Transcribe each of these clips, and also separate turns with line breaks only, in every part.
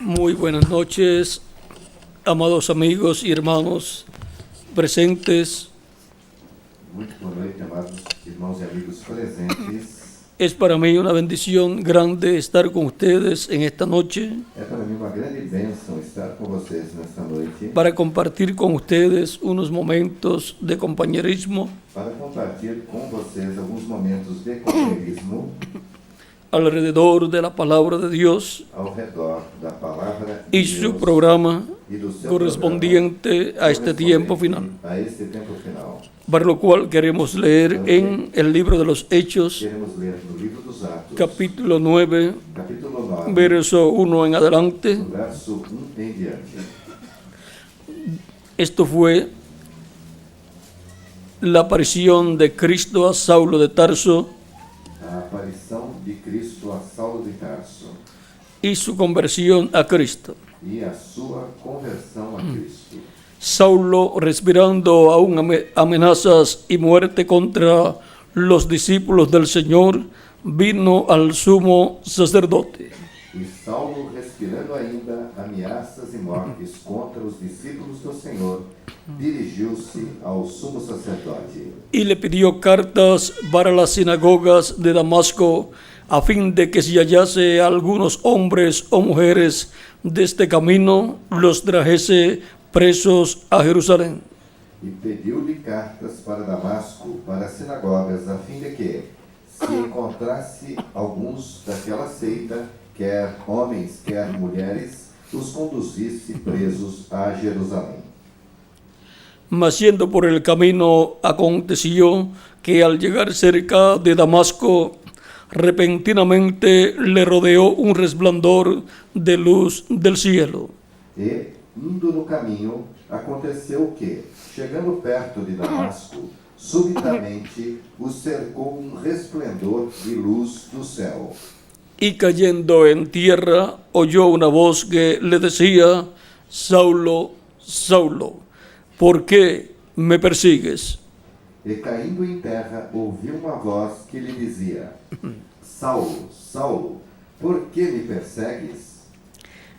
Muy buenas noches, amados amigos y hermanos presentes.
Muito boa noite, amados irmãos e amigos presentes.
Es para mí una bendición grande estar con ustedes en esta noche
É para mim uma grande bênção estar com vocês nesta noite
para compartir con ustedes unos momentos de compañerismo
para compartilhar com vocês alguns momentos de companheirismo
alrededor de la palabra de Dios
ao redor da palavra
y
de
su
Deus
programa
e do seu
correspondiente a este tiempo final,
a este tempo final.
para lo cual queremos leer en el libro de los Hechos,
Queremos ler no livro dos Atos,
capítulo 9,
capítulo 9,
verso 1 en adelante.
do verso 1 em diante.
Esto fue la aparición de Cristo a Saulo de Tarso
A aparição de Cristo a Saulo de Tarso
y su conversión a Cristo.
e a sua conversão a Cristo.
Saulo, respirando aún amenazas y muerte contra los discípulos del Señor, vino al sumo sacerdote.
E Saulo, respirando ainda ameaças e mortes contra os discípulos do Senhor, dirigiu-se ao sumo sacerdote
Y le pidió cartas para las sinagogas de Damasco, a fin de que si hallase a algunos hombres o mujeres de este camino, los trajese presos a Jerusalén.
e pediu-lhe cartas para Damasco, para as sinagogas, a fim de que, se encontrasse alguns daquela seita, quer homens, quer mulheres, os conduzisse presos a Jerusalém.
Mas yendo por el camino, aconteció que al llegar cerca de Damasco, repentinamente le rodeó un resplandor de luz del cielo.
E, indo no caminho, aconteceu que, chegando perto de Damasco, subitamente o cercou um resplendor de luz do céu.
Y cayendo en tierra, oyó una voz que le decía: Saulo, Saulo, ¿por qué me persigues?
E caindo em terra, ouviu uma voz que lhe dizia: Saulo, Saulo, por que me persegues?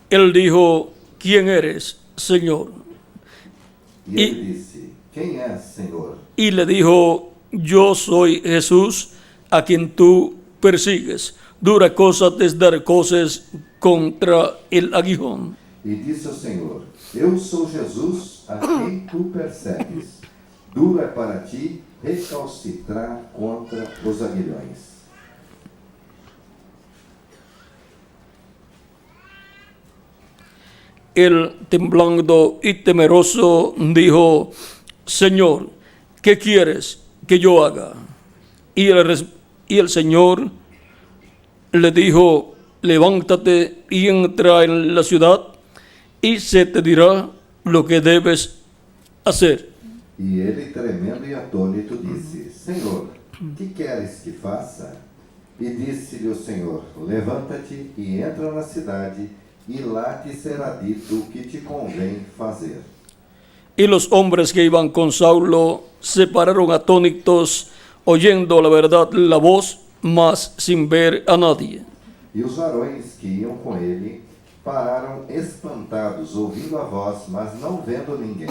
Él dijo: ¿Quién eres, Señor?
E ele disse: Quem és, Senhor?
Y le dijo: Yo soy Jesús, a quien tú persigues. Dura cosa te es dar coces contra el aguijón.
E disse ao Senhor: Eu sou Jesus, a quem tu persegues. Duro é para ti recalcitrar contra os aguilhões.
Él, temblando y temeroso, dijo: Señor, ¿qué quieres que yo haga? Y el Señor le dijo: levántate y entra en la ciudad, y se te dirá lo que debes hacer.
E ele, tremendo e atônito, disse: Senhor, que queres que faça? E disse-lhe o Senhor: Levanta-te e entra na cidade, e lá te será dito o que te convém fazer.
Y los hombres que iban con Saulo se pararon atónitos, oyendo la verdad la voz, mas sin ver a nadie.
E os varões que iam com ele pararam espantados, ouvindo a voz, mas não vendo ninguém.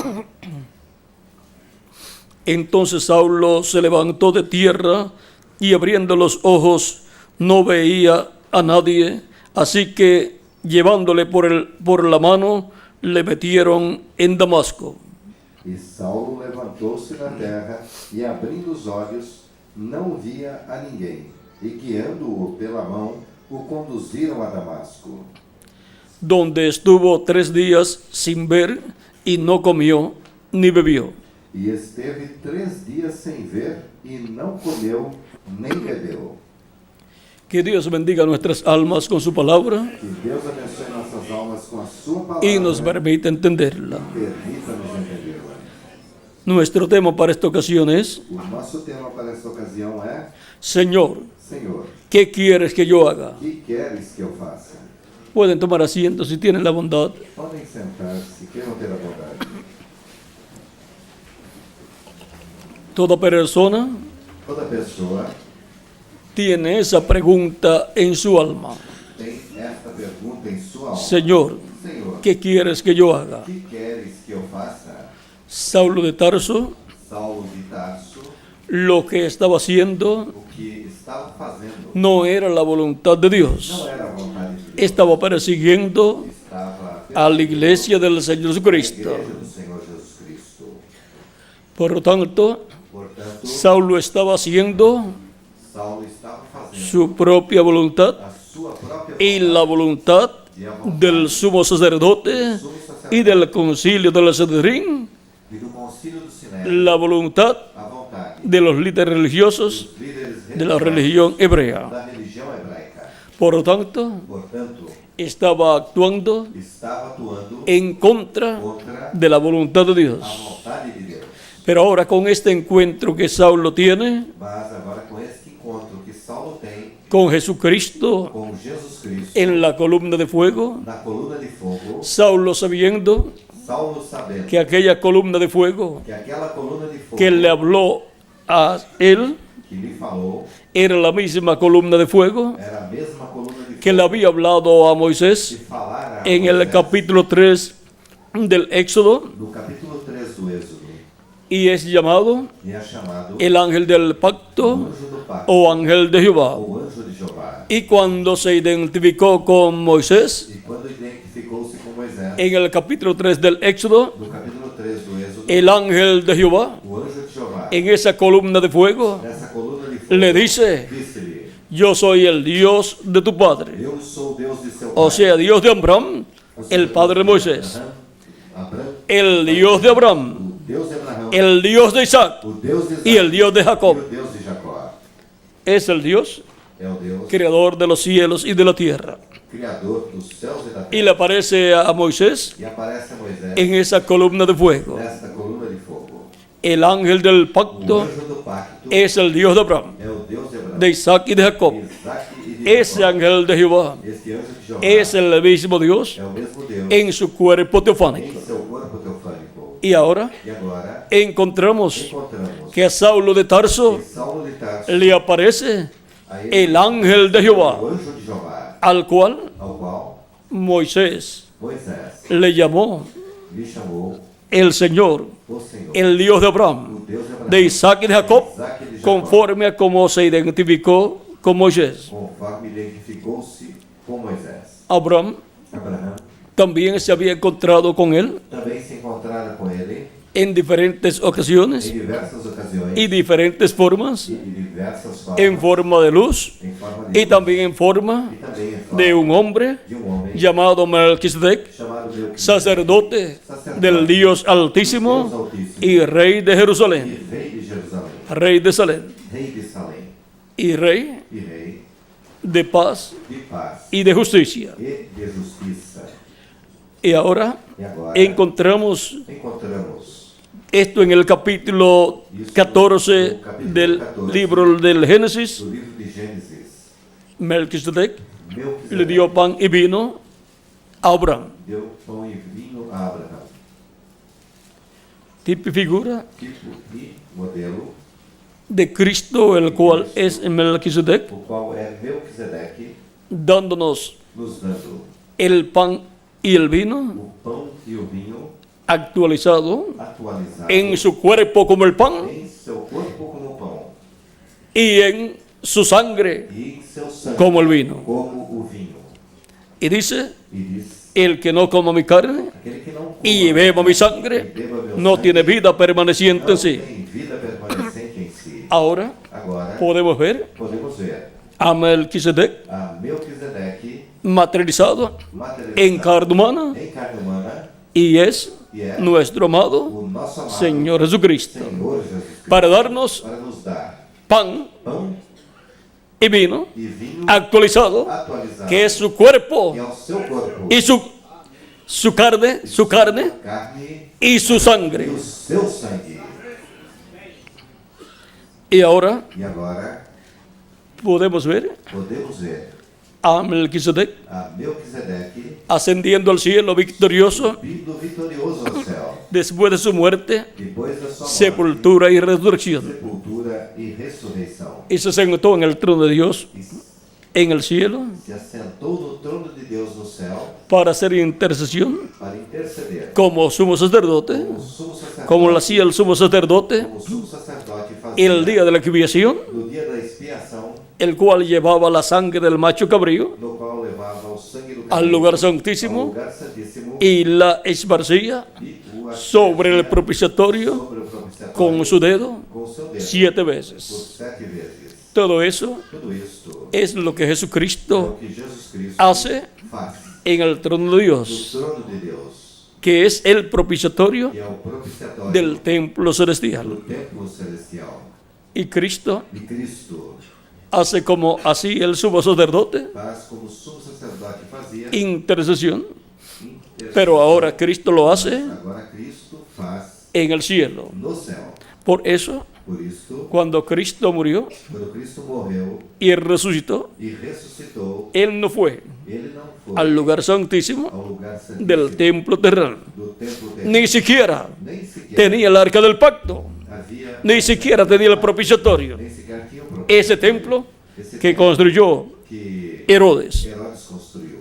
Entonces Saulo se levantó de tierra y abriendo los ojos no veía a nadie, así que llevándole por la mano le metieron en Damasco.
E Saulo levantou-se na terra e, abrindo os olhos, não via a ninguém. E, guiando-o pela mão, o conduziram a Damasco,
Donde estuvo 3 días sin ver y no comió ni bebió.
e esteve 3 dias sem ver, e não comeu nem bebeu.
Que Dios bendiga nuestras almas con su palabra
Que Deus abençoe nossas almas com a sua palavra
y nos permita entenderla.
permita-nos entendê-la.
Nuestro tema para esta ocasión es:
O nosso tema para esta ocasião é:
Señor,
Senhor,
¿qué quieres que yo haga?
que queres que eu faça?
Pueden tomar asiento si tienen la bondad.
Podem sentar-se, queiram ter a bondade.
Toda persona
Toda pessoa
tiene esa pregunta en su alma:
tem esta pergunta em sua alma:
Señor, ¿qué quieres que yo haga?
que queres que eu faça?
Saulo de Tarso,
Saulo de Tarso,
lo que estaba haciendo
o que estava fazendo
no era la voluntad de
não
Dios.
era a vontade de Deus.
Estaba persiguiendo
Estava
a la iglesia del Señor
a
Jesucristo.
igreja do Senhor Jesus Cristo.
Por lo tanto,
Portanto,
Saulo estaba haciendo
Saulo estava fazendo
su propia voluntad
a sua própria
y la voluntad del sumo sacerdote y del concilio del Sanedrín,
e do concílio do Sinédrio,
la voluntad
a vontade
de los líderes religiosos
dos líderes
de la
religiosos
religión hebrea.
da religião hebraica.
Por lo tanto,
Portanto,
estaba actuando
estava atuando
en contra
contra
de la voluntad de
a
Dios.
vontade de Deus.
Pero ahora con este encuentro que Saulo tiene
Mas agora com este encontro que Saulo tem
con Jesucristo
com Jesus Cristo
en la columna de fuego,
na coluna de fogo,
Saulo sabiendo
Saulo sabendo
que aquella columna de fuego
que aquela coluna de fogo
que le habló a él
que lhe falou
era la misma columna de fuego
era a mesma coluna de
que le
fogo
había hablado a
que
Moisés
falara a
en el
Moisés
capítulo 3 del Éxodo,
no capítulo 3 do Êxodo,
y es llamado
e é chamado
el ángel del
o
pacto
anjo do pacto,
o ángel de Jehová.
ou anjo de Jeová.
Y cuando se identificó con Moisés
E quando identificou-se com Moisés,
en el capítulo 3 del Éxodo,
no capítulo 3 do Êxodo,
el ángel de Jehová
o anjo de Jeová,
en esa columna de fuego
nessa coluna de fogo,
le dice:
disse-lhe:
yo soy el Dios de tu padre,
Eu sou o Deus de seu
o
pai.
sea, Dios de Abraham,
Ou seja,
el padre de Moisés,
Abraham,
el Dios de Abraham,
o Deus de Abraão,
el Dios de Isaac
o Deus de Isaac,
y el Dios de Jacob.
e o Deus de Jacó.
Es el Dios
É o Deus
creador de los cielos y de la tierra.
criador dos céus e da
Y
terra.
le aparece a Moisés
E aparece a Moisés
en esa columna de fuego.
nesta coluna de fogo.
El ángel del
O
pacto
anjo do pacto
es el Dios de Abraham,
é o Deus de Abraão,
de Isaac y de Jacob.
de Isaac e de
Ese
Jacó.
ángel de Jehová
Este anjo de Jeová
es el mismo Dios
é o mesmo Deus
en su cuerpo
em
teofánico.
seu corpo teofânico.
Y ahora
E agora
encontramos
encontramos
que a Saulo de Tarso
que Saulo de Tarso,
le aparece
a ele,
el ángel de
o
Jehová,
anjo de Jeová,
al cual
ao qual
Moisés
Moisés
le llamó
lhe chamou
el Señor,
o Senhor,
el Dios de Abraham,
o Deus de Abraão,
de Isaac y de Jacob,
Isaac e de Jacó,
conforme a cómo se identificó con Moisés.
conforme identificou-se com Moisés.
Abraham
Abraão
también se había encontrado con él
também se encontrara com ele
en diferentes ocasiones
em diversas ocasiões
y diferentes formas,
e de diversas formas,
en forma de luz
em forma de
y también en forma
e também em forma
de un hombre
de um homem
llamado Melquisedec,
chamado Melquisedeque,
sacerdote del Dios Altísimo y rey de
e
Jerusalén,
rei de Jerusalém,
rey de Salem
rei de Salém
y rey
e rei
de paz
de paz
y de justicia.
e de justiça.
Y ahora
E agora
encontramos
encontramos
esto en el capítulo 14 del libro del Génesis.
no livro de Gênesis,
Melquisedec le
Melquisedeque
dio pan y vino a Abraham.
deu pão e vinho a Abraão,
Tipo y figura
tipo e modelo,
de Cristo, el cual es Melquisedec,
o qual é Melquisedeque,
dándonos
nos dando
el pan y el vino
o pão e o vinho
actualizado
atualizado
en su cuerpo como el pan
em seu corpo como pão
y en su sangre
e em seu sangue
como el vino.
como o vinho.
Y dice:
E diz:
el que no coma mi carne
aquele que não
y
coma
beba mi
e
sangre
beba meu
no
sangue
tiene vida permaneciente
não
en sí.
tem vida permanecente em si.
Ahora
Agora
podemos ver
podemos ver
a Melquisedec
a Melquisedeque
materializado
materializado
en carne humana
em carne humana
y es
e é
nuestro amado
o nosso amado
Señor Jesucristo,
Senhor Jesus Cristo,
para darnos
para nos dar
pan
pão
y vino
e vinho
actualizado,
atualizado,
que es su cuerpo
que é o seu corpo,
y su carne
carne
y su
e
sangre.
o seu sangue.
Y ahora
E agora
podemos ver
podemos ver
a Melquisedec
a Melquisedeque
ascendiendo al cielo victorioso
vindo vitorioso ao céu,
después de su muerte,
depois da sua morte,
sepultura y resurrección.
sepultura e ressurreição.
Y se sentó en el trono de Dios en el cielo
se assentou no trono de Deus no céu
para hacer intercesión
para interceder
como sumo sacerdote,
como sumo sacerdote,
como lo hacía el sumo sacerdote
como sumo sacerdote fazia
el día de la expiación,
no dia da expiação,
el cual llevaba la sangre del macho cabrío
no qual levava o sangue do
al lugar
ao
santísimo
lugar santíssimo
y la esparcía
e o
sobre el propiciatorio
sobre o propiciatório
con su dedo
com seu dedo
7
por
veces.
7 vezes.
Todo eso
Tudo isto
es lo que
é o
Jesucristo
que Jesus Cristo
hace
faz
en el trono de
no
Dios,
trono de Deus,
que es el propiciatorio
que é o propiciatório
del templo
do
celestial.
templo celestial.
Y Cristo
E Cristo
hace como así el sumo sacerdote,
faz como o sumo sacerdote fazia,
intercesión,
intercessão.
pero ahora Cristo lo hace
Agora Cristo faz
en el cielo.
no céu.
Por eso,
Por isso,
cuando Cristo murió
quando Cristo morreu
y resucitó,
e ressuscitou,
Él no fue
ele não foi
al lugar santísimo
ao lugar santíssimo
del templo terrenal,
do templo terreno.
ni siquiera
Nem sequer
tenía el arca del pacto,
havia,
ni siquiera tenía el propiciatorio.
nem sequer tinha o próprio
Ese templo
esse
que
templo
construyó
que
Herodes.
Herodes construiu.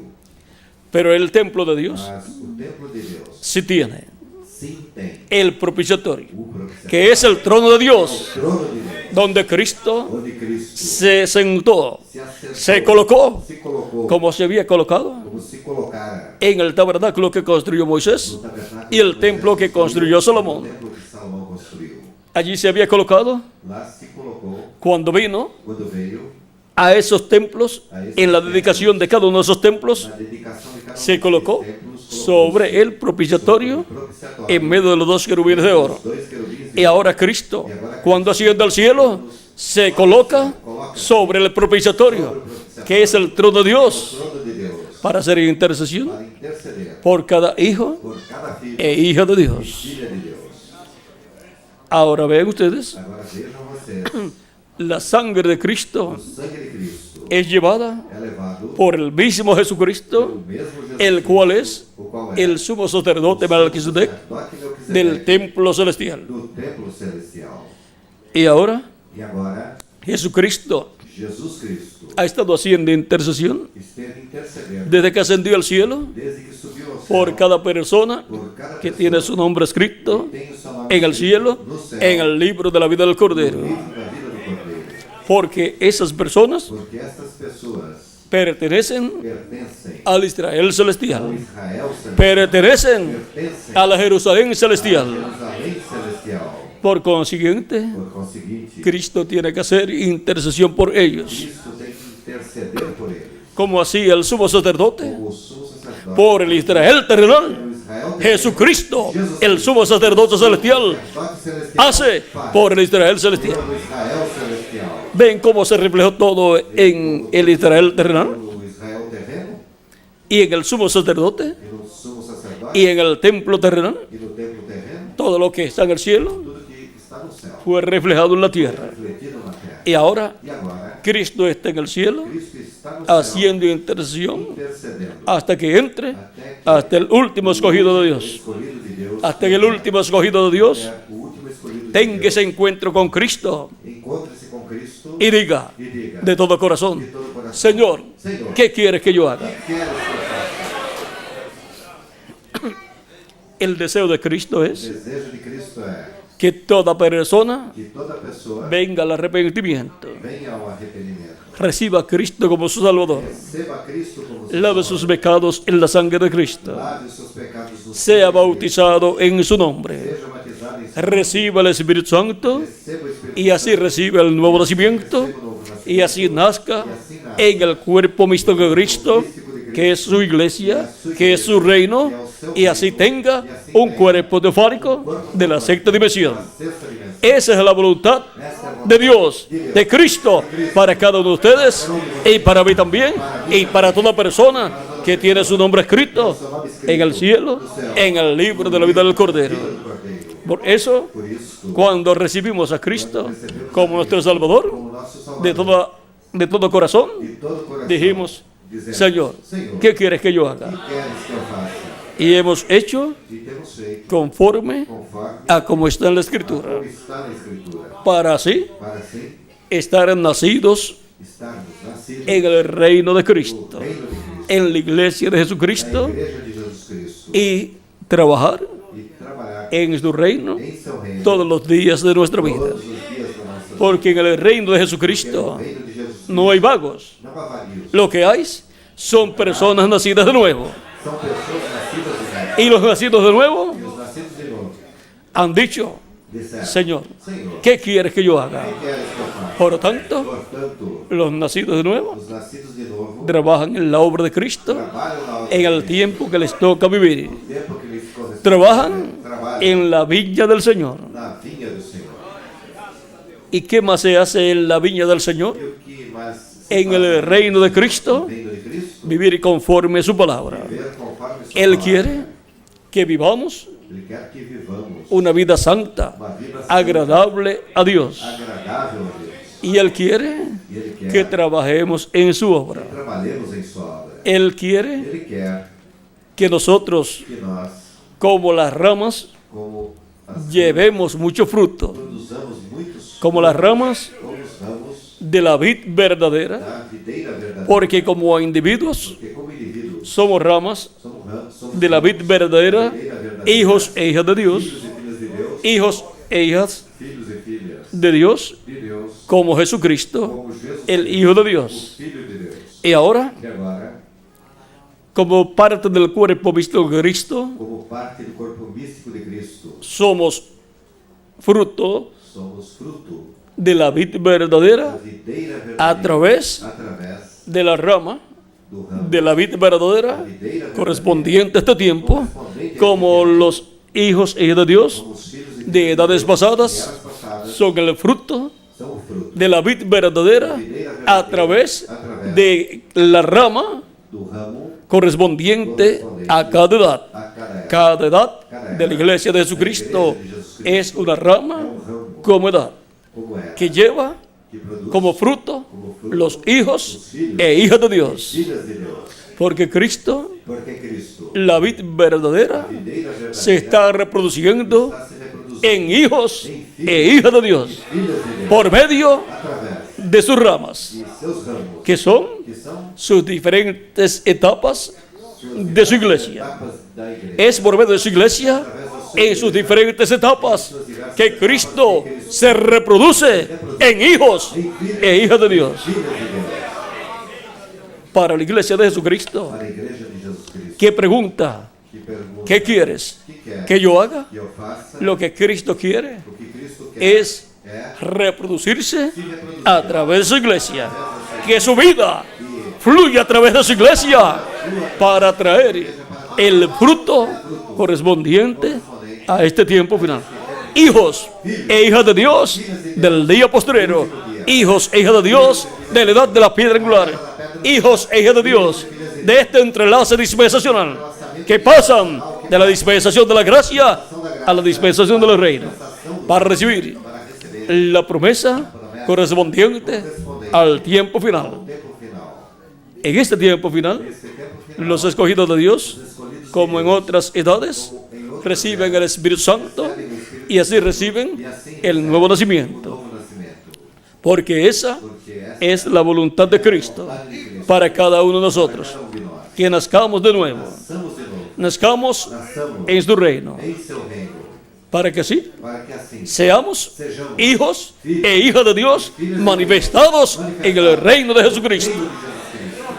Pero el templo de Dios
Mas o templo de Deus
sí tiene
sim tem
el propiciatorio,
o propiciatório,
que es el trono de Dios,
o trono de Deus,
donde Cristo
onde Cristo
se sentó,
se assentou,
se colocó,
se colocou
como se había colocado
como se colocara
en el tabernáculo que construyó Moisés
no tabernáculo
y el
que
templo
Moisés
que construyó
o
Salomón.
templo que Salomão construiu.
Allí se había colocado
Lá se colocou
cuando vino
quando veio
a esos templos, en la dedicación de cada uno de esos templos,
na dedicação de cada
se
um
colocó
desses templos,
sobre el propiciatorio en medio de los dos querubines de oro.
os dois querubins
Y ahora Cristo, cuando asciende al cielo, se coloca sobre el propiciatorio, que es el trono de Dios,
o trono de Deus
para hacer intercesión
para interceder
por cada hijo
por cada filho
e hija de
e
Dios.
filha de Deus.
Ahora vean ustedes,
Agora vejam vocês,
la sangre de Cristo
o sangue de Cristo
es llevada
é levado
por el mismo Jesucristo,
pelo mesmo Jesus
el cual es
o qual é
el sumo sacerdote Melquisedec
sacerdote Melquisedeque
del templo celestial.
do templo celestial.
Y ahora
E agora
Jesucristo
Jesus Cristo
ha estado haciendo intercesión
esteve intercedendo
desde que ascendió al cielo
desde que subiu ao céu
por cada persona
por cada
que
pessoa
tiene su nombre escrito
que tem o seu nome
en el
escrito
cielo,
no céu,
en el libro de la vida del
no
Cordero.
livro da vida do Cordeiro.
Porque esas personas
Porque estas pessoas
pertenecen
pertencem
al Israel
ao
celestial,
Israel celestial,
pertenecen
pertencem
a la Jerusalén
à
celestial.
Jerusalém celestial.
Por consiguiente,
Por conseguinte,
Cristo tiene que hacer intercesión por ellos,
Cristo tem que interceder por eles.
como así el sumo sacerdote
O sumo sacerdote
por el Israel terrenal.
pelo Israel
Jesucristo, el sumo sacerdote celestial,
sacerdote celestial
hace
faz
por el Israel celestial.
pelo Israel celestial.
¿Ven cómo se reflejó todo en el Israel terrenal
O Israel terreno
y en el sumo sacerdote
e no sumo sacerdote
y en el templo terrenal?
e no templo terreno,
Todo lo que está en el cielo
tudo que está no céu,
fue reflejado en la tierra.
refletido na terra.
Y ahora
E agora,
Cristo está en el cielo
Cristo está no céu,
haciendo intercesión
intercedendo
hasta que entre
até que
hasta el último escogido de
o
Dios.
escolhido de Deus,
Hasta que el último escogido de Dios
é o último escolhido de
tenga
Deus,
ese encuentro con Cristo
encontre-se com Cristo
y diga
e diga
de todo corazón:
de todo coração,
Señor,
Senhor,
¿qué quieres que yo haga?
que queres que eu faça?
El deseo de Cristo
O
es
desejo de Cristo é
que toda persona
que toda pessoa
venga al arrepentimiento,
venha ao arrependimento,
reciba a Cristo como su Salvador,
receba a Cristo como seu
lave
Salvador,
sus pecados en la sangre de Cristo,
lave os seus pecados no
sea
sangue de
bautizado en su nombre,
Cristo, seja batizado em seu
reciba el Espíritu Santo
receba o Espírito
y así recibe el nuevo nacimiento y así nazca en el cuerpo místico de Cristo, que es su iglesia, que es su reino, y así tenga un cuerpo teofánico de la sexta dimensión.
sexta dimensão.
Esa es la voluntad de Dios, de Cristo, para cada uno de ustedes y para mí también, y para toda persona que tiene su nombre escrito en el cielo, en el libro de la vida del Cordero. Por eso,
Por isso,
cuando recibimos a Cristo como nuestro Salvador,
como nosso Salvador,
de todo corazón,
de todo coração,
dijimos:
dizemos,
Señor,
Senhor,
¿qué quieres que yo haga?
que queres que eu faça?
Y hemos hecho
E temos feito
conforme
conforme
a como está en la Escritura,
como está na Escritura,
para así
para assim
estar nacidos
estarmos nascidos
en el reino de
no
Cristo,
reino de Cristo,
en la iglesia de
na
Jesucristo,
igreja de Jesus Cristo,
y trabajar
e trabalhar
en su reino
em seu reino
todos los días de nuestra vida.
todos os dias da nossa vida.
Porque en el reino de
Porque
Jesucristo
no reino de Jesus
no hay vagos.
não há vazios.
Lo que hay son personas nacidas de nuevo.
São pessoas nascidas de novo.
Y los nacidos de nuevo
E os nascidos de novo
han dicho,
disseram:
Señor,
Senhor,
¿qué quieres que yo haga?
que queres que eu faça?
Por lo tanto,
Portanto,
los nacidos de nuevo
os nascidos de novo
trabajan en la obra de Cristo
trabalham na obra
en
de
el
Cristo.
tiempo que les toca vivir.
O tempo que lhes corresponde.
Trabajan
Trabalham
en la viña del Señor.
na vinha do Senhor.
¿Y qué más se hace en la viña del Señor?
E o que mais se
En
faz
el reino de Cristo,
no reino de Cristo?
vivir conforme a su palabra.
Viver conforme sua
Él
palavra.
quiere que vivamos
Ele quer que vivamos
una vida santa,
uma vida
agradable a Dios.
agradável a Deus.
Y Él quiere
E Ele quer
que trabajemos en su obra.
que trabalhemos em sua obra.
Él quiere
Ele quer
que nosotros,
que nós,
como las ramas,
como as
llevemos mucho fruto,
produzamos muitos
como las ramas
como os ramos
de la vid verdadera,
da videira verdadeira.
porque como individuos
Porque como indivíduos
somos ramas
somos ramos, somos
de la vid verdadera, hijos e hijas de Dios,
filhos e filhas de Deus,
hijos e hijas
filhos e filhas
de Dios,
de Deus,
como Jesucristo,
como Jesus,
el Hijo de
o
Dios.
Filho de Deus.
Y ahora,
E agora,
como parte del cuerpo místico de Cristo,
como parte do corpo místico de Cristo,
somos fruto
somos fruto
de la vid
da
verdadera
videira verdadeira
a través
através
de la rama
do ramo
de la vid
da
verdadera
videira
correspondiente a este tiempo,
correspondente a
como
este tiempo,
los hijos e hijas de Dios
como os filhos e
de
filhas
edades
Deus,
pasadas
de eras passadas,
son el fruto
são o fruto
de la vid verdadera a través de la rama
do ramo
correspondiente a cada edad.
a cada era.
Cada edad de la iglesia de Jesucristo es una rama como edad
Como era,
que lleva
que produz
como fruto
como fruto
los hijos
os filhos
e hijas de Dios.
filhas de Deus.
Porque Cristo,
Porque Cristo,
la vid verdadera,
a videira verdadeira,
se está reproduciendo
está se reproduzindo
en hijos e hijas de Dios
filhas de Deus
por medio
através
de sus ramas,
de seus ramos,
que son
que são
sus diferentes etapas de su iglesia.
etapas da igreja.
Es por medio de su iglesia, en sus diferentes etapas, que Cristo se reproduce en hijos e hijas de Dios.
Filhas de Deus.
Para la iglesia de Jesucristo,
Para a igreja de Jesus Cristo,
¿qué pregunta?
que pergunta
¿Qué quieres
que quer
que yo haga?
que eu faça,
Lo que Cristo quiere
o que Cristo quer
es
é
reproducirse a través de su iglesia, que su vida fluya a través de su iglesia para traer el fruto correspondiente a este tiempo final. Hijos e hijas de Dios del día postrero, hijos e hijas de Dios de la edad de la piedra angular, hijos e hijas de Dios de este entrelace dispensacional que pasan de la dispensación de la gracia a la dispensación del reino para recibir la promesa correspondiente al tiempo final.
tempo final.
En este tiempo final,
Esse tempo final,
los escogidos de Dios,
escolhidos
como en otras edades, reciben el Espíritu Santo y así reciben el nuevo nacimiento.
novo nascimento.
Porque esa
Porque essa
es la voluntad de Cristo para cada uno de nosotros.
é um de nós.
Que nazcamos de nuevo,
Nasçamos de novo.
nazcamos
Nasçamos
en su reino,
em seu reino.
para que así
Para que assim
seamos
sejamos
hijos e hijas de Dios manifestados en el reino de Jesucristo.
reino de Jesus Cristo.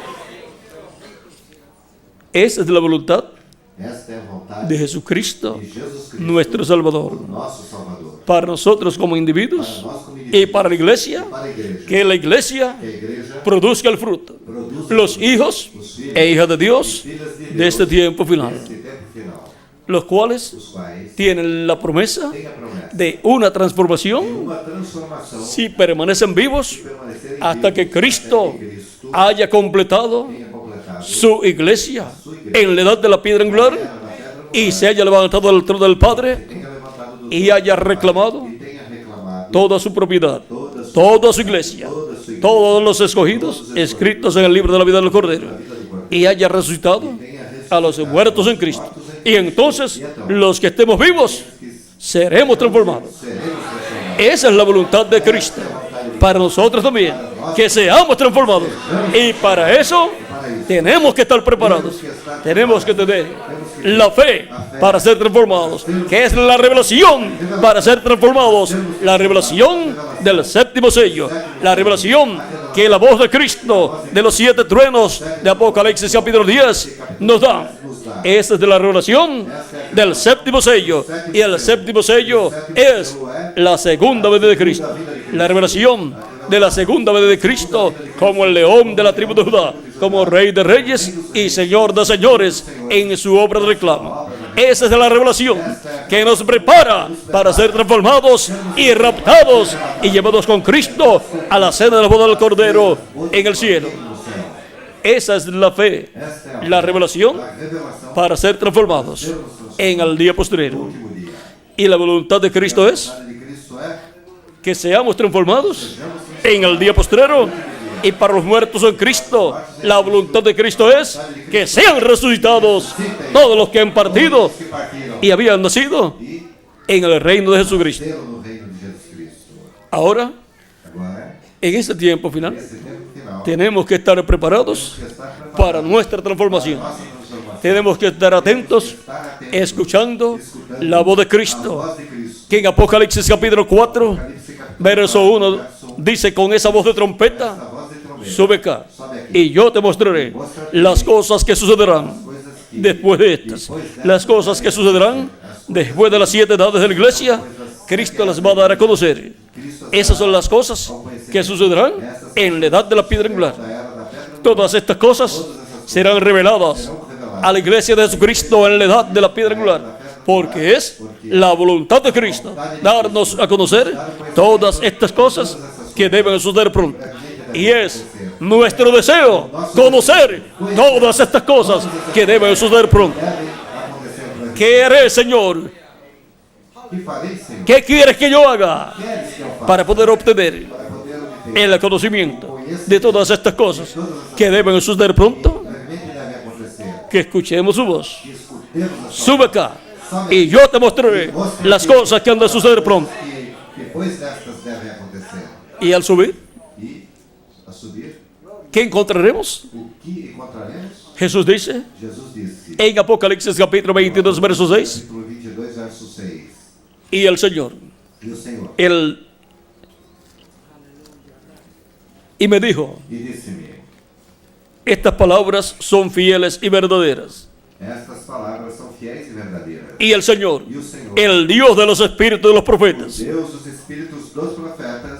Esa es la voluntad
Esta é a vontade
de Jesucristo,
de Jesus Cristo,
nuestro Salvador,
nosso Salvador.
para nosotros como
Para
individuos
nós como
y
indivíduos,
para la iglesia,
para a igreja.
que la iglesia
Que a igreja
produzca el fruto.
produza
Los hijos e hijas de Dios
filhas de
de
Deus
este tiempo final,
neste tempo final,
los cuales
os quais
tienen la promesa
têm a promessa
de una transformación
uma transformação
si permanecen vivos
permanecerem
hasta que
vivos,
Cristo
até que Cristo
haya completado
tenha completado
su iglesia en la edad de la piedra angular
na pedra
y se haya levantado del trono del Padre
tenha levantado do
y haya reclamado
e tenha reclamado
toda su propiedad, toda su iglesia, todos los escogidos escritos en el libro de la vida del Cordero y haya resucitado a los muertos en Cristo. Y entonces los que estemos vivos seremos transformados.
seremos transformados.
Esa es la voluntad de Cristo para nosotros también, que seamos transformados. Y para eso tenemos que estar preparados. Tenemos que tener la fe para ser transformados, que es la revelación para ser transformados. La revelación del séptimo sello. La revelación que la voz de Cristo de los 7 truenos de Apocalipsis capítulo 10 nos da. Esa es de la revelación del séptimo sello. Y el séptimo sello es la segunda venida de Cristo. La revelación de la segunda venida de Cristo como el león de la tribu de Judá, como rey de reyes y señor de señores en su obra de reclamo. Esa es la revelación que nos prepara para ser transformados y raptados y llevados con Cristo a la cena de la boda del Cordero en el cielo. Esa es la fe, la revelación para ser transformados en el día postrero. Y la voluntad de Cristo es que seamos transformados en el día postrero. Y para los muertos en Cristo, la voluntad de Cristo es que sean resucitados todos los que han partido y habían nacido en el reino de Jesucristo. Ahora, en este tiempo final, tenemos que estar preparados para nuestra transformación. Tenemos que estar atentos, escuchando la voz de Cristo, que en Apocalipsis capítulo 4, verso 1, dice: con esa voz de trompeta, sube acá, y yo te mostraré las cosas que sucederán después de estas. Las cosas que sucederán después de las 7 edades de la iglesia, Cristo las va a dar a conocer. Esas son las cosas que sucederán en la edad de la piedra angular. Todas estas cosas serán reveladas a la iglesia de Jesucristo en la edad de la piedra angular, porque es la voluntad de Cristo darnos a conocer todas estas cosas que deben suceder pronto. Y es nuestro deseo conocer todas estas cosas que deben suceder pronto. ¿Qué haré, Señor? ¿Qué quieres que yo haga para poder obtener el conocimiento de todas estas cosas que deben suceder pronto? Que escuchemos su voz. Sube acá y yo te mostraré las cosas que han de suceder pronto. Y al subir, ¿qué encontraremos? Jesús dice en Apocalipsis capítulo 22, verso 6. Y el Señor, y me dijo: estas palabras son fieles y verdaderas. Y el Señor, el Dios de los espíritus de los profetas.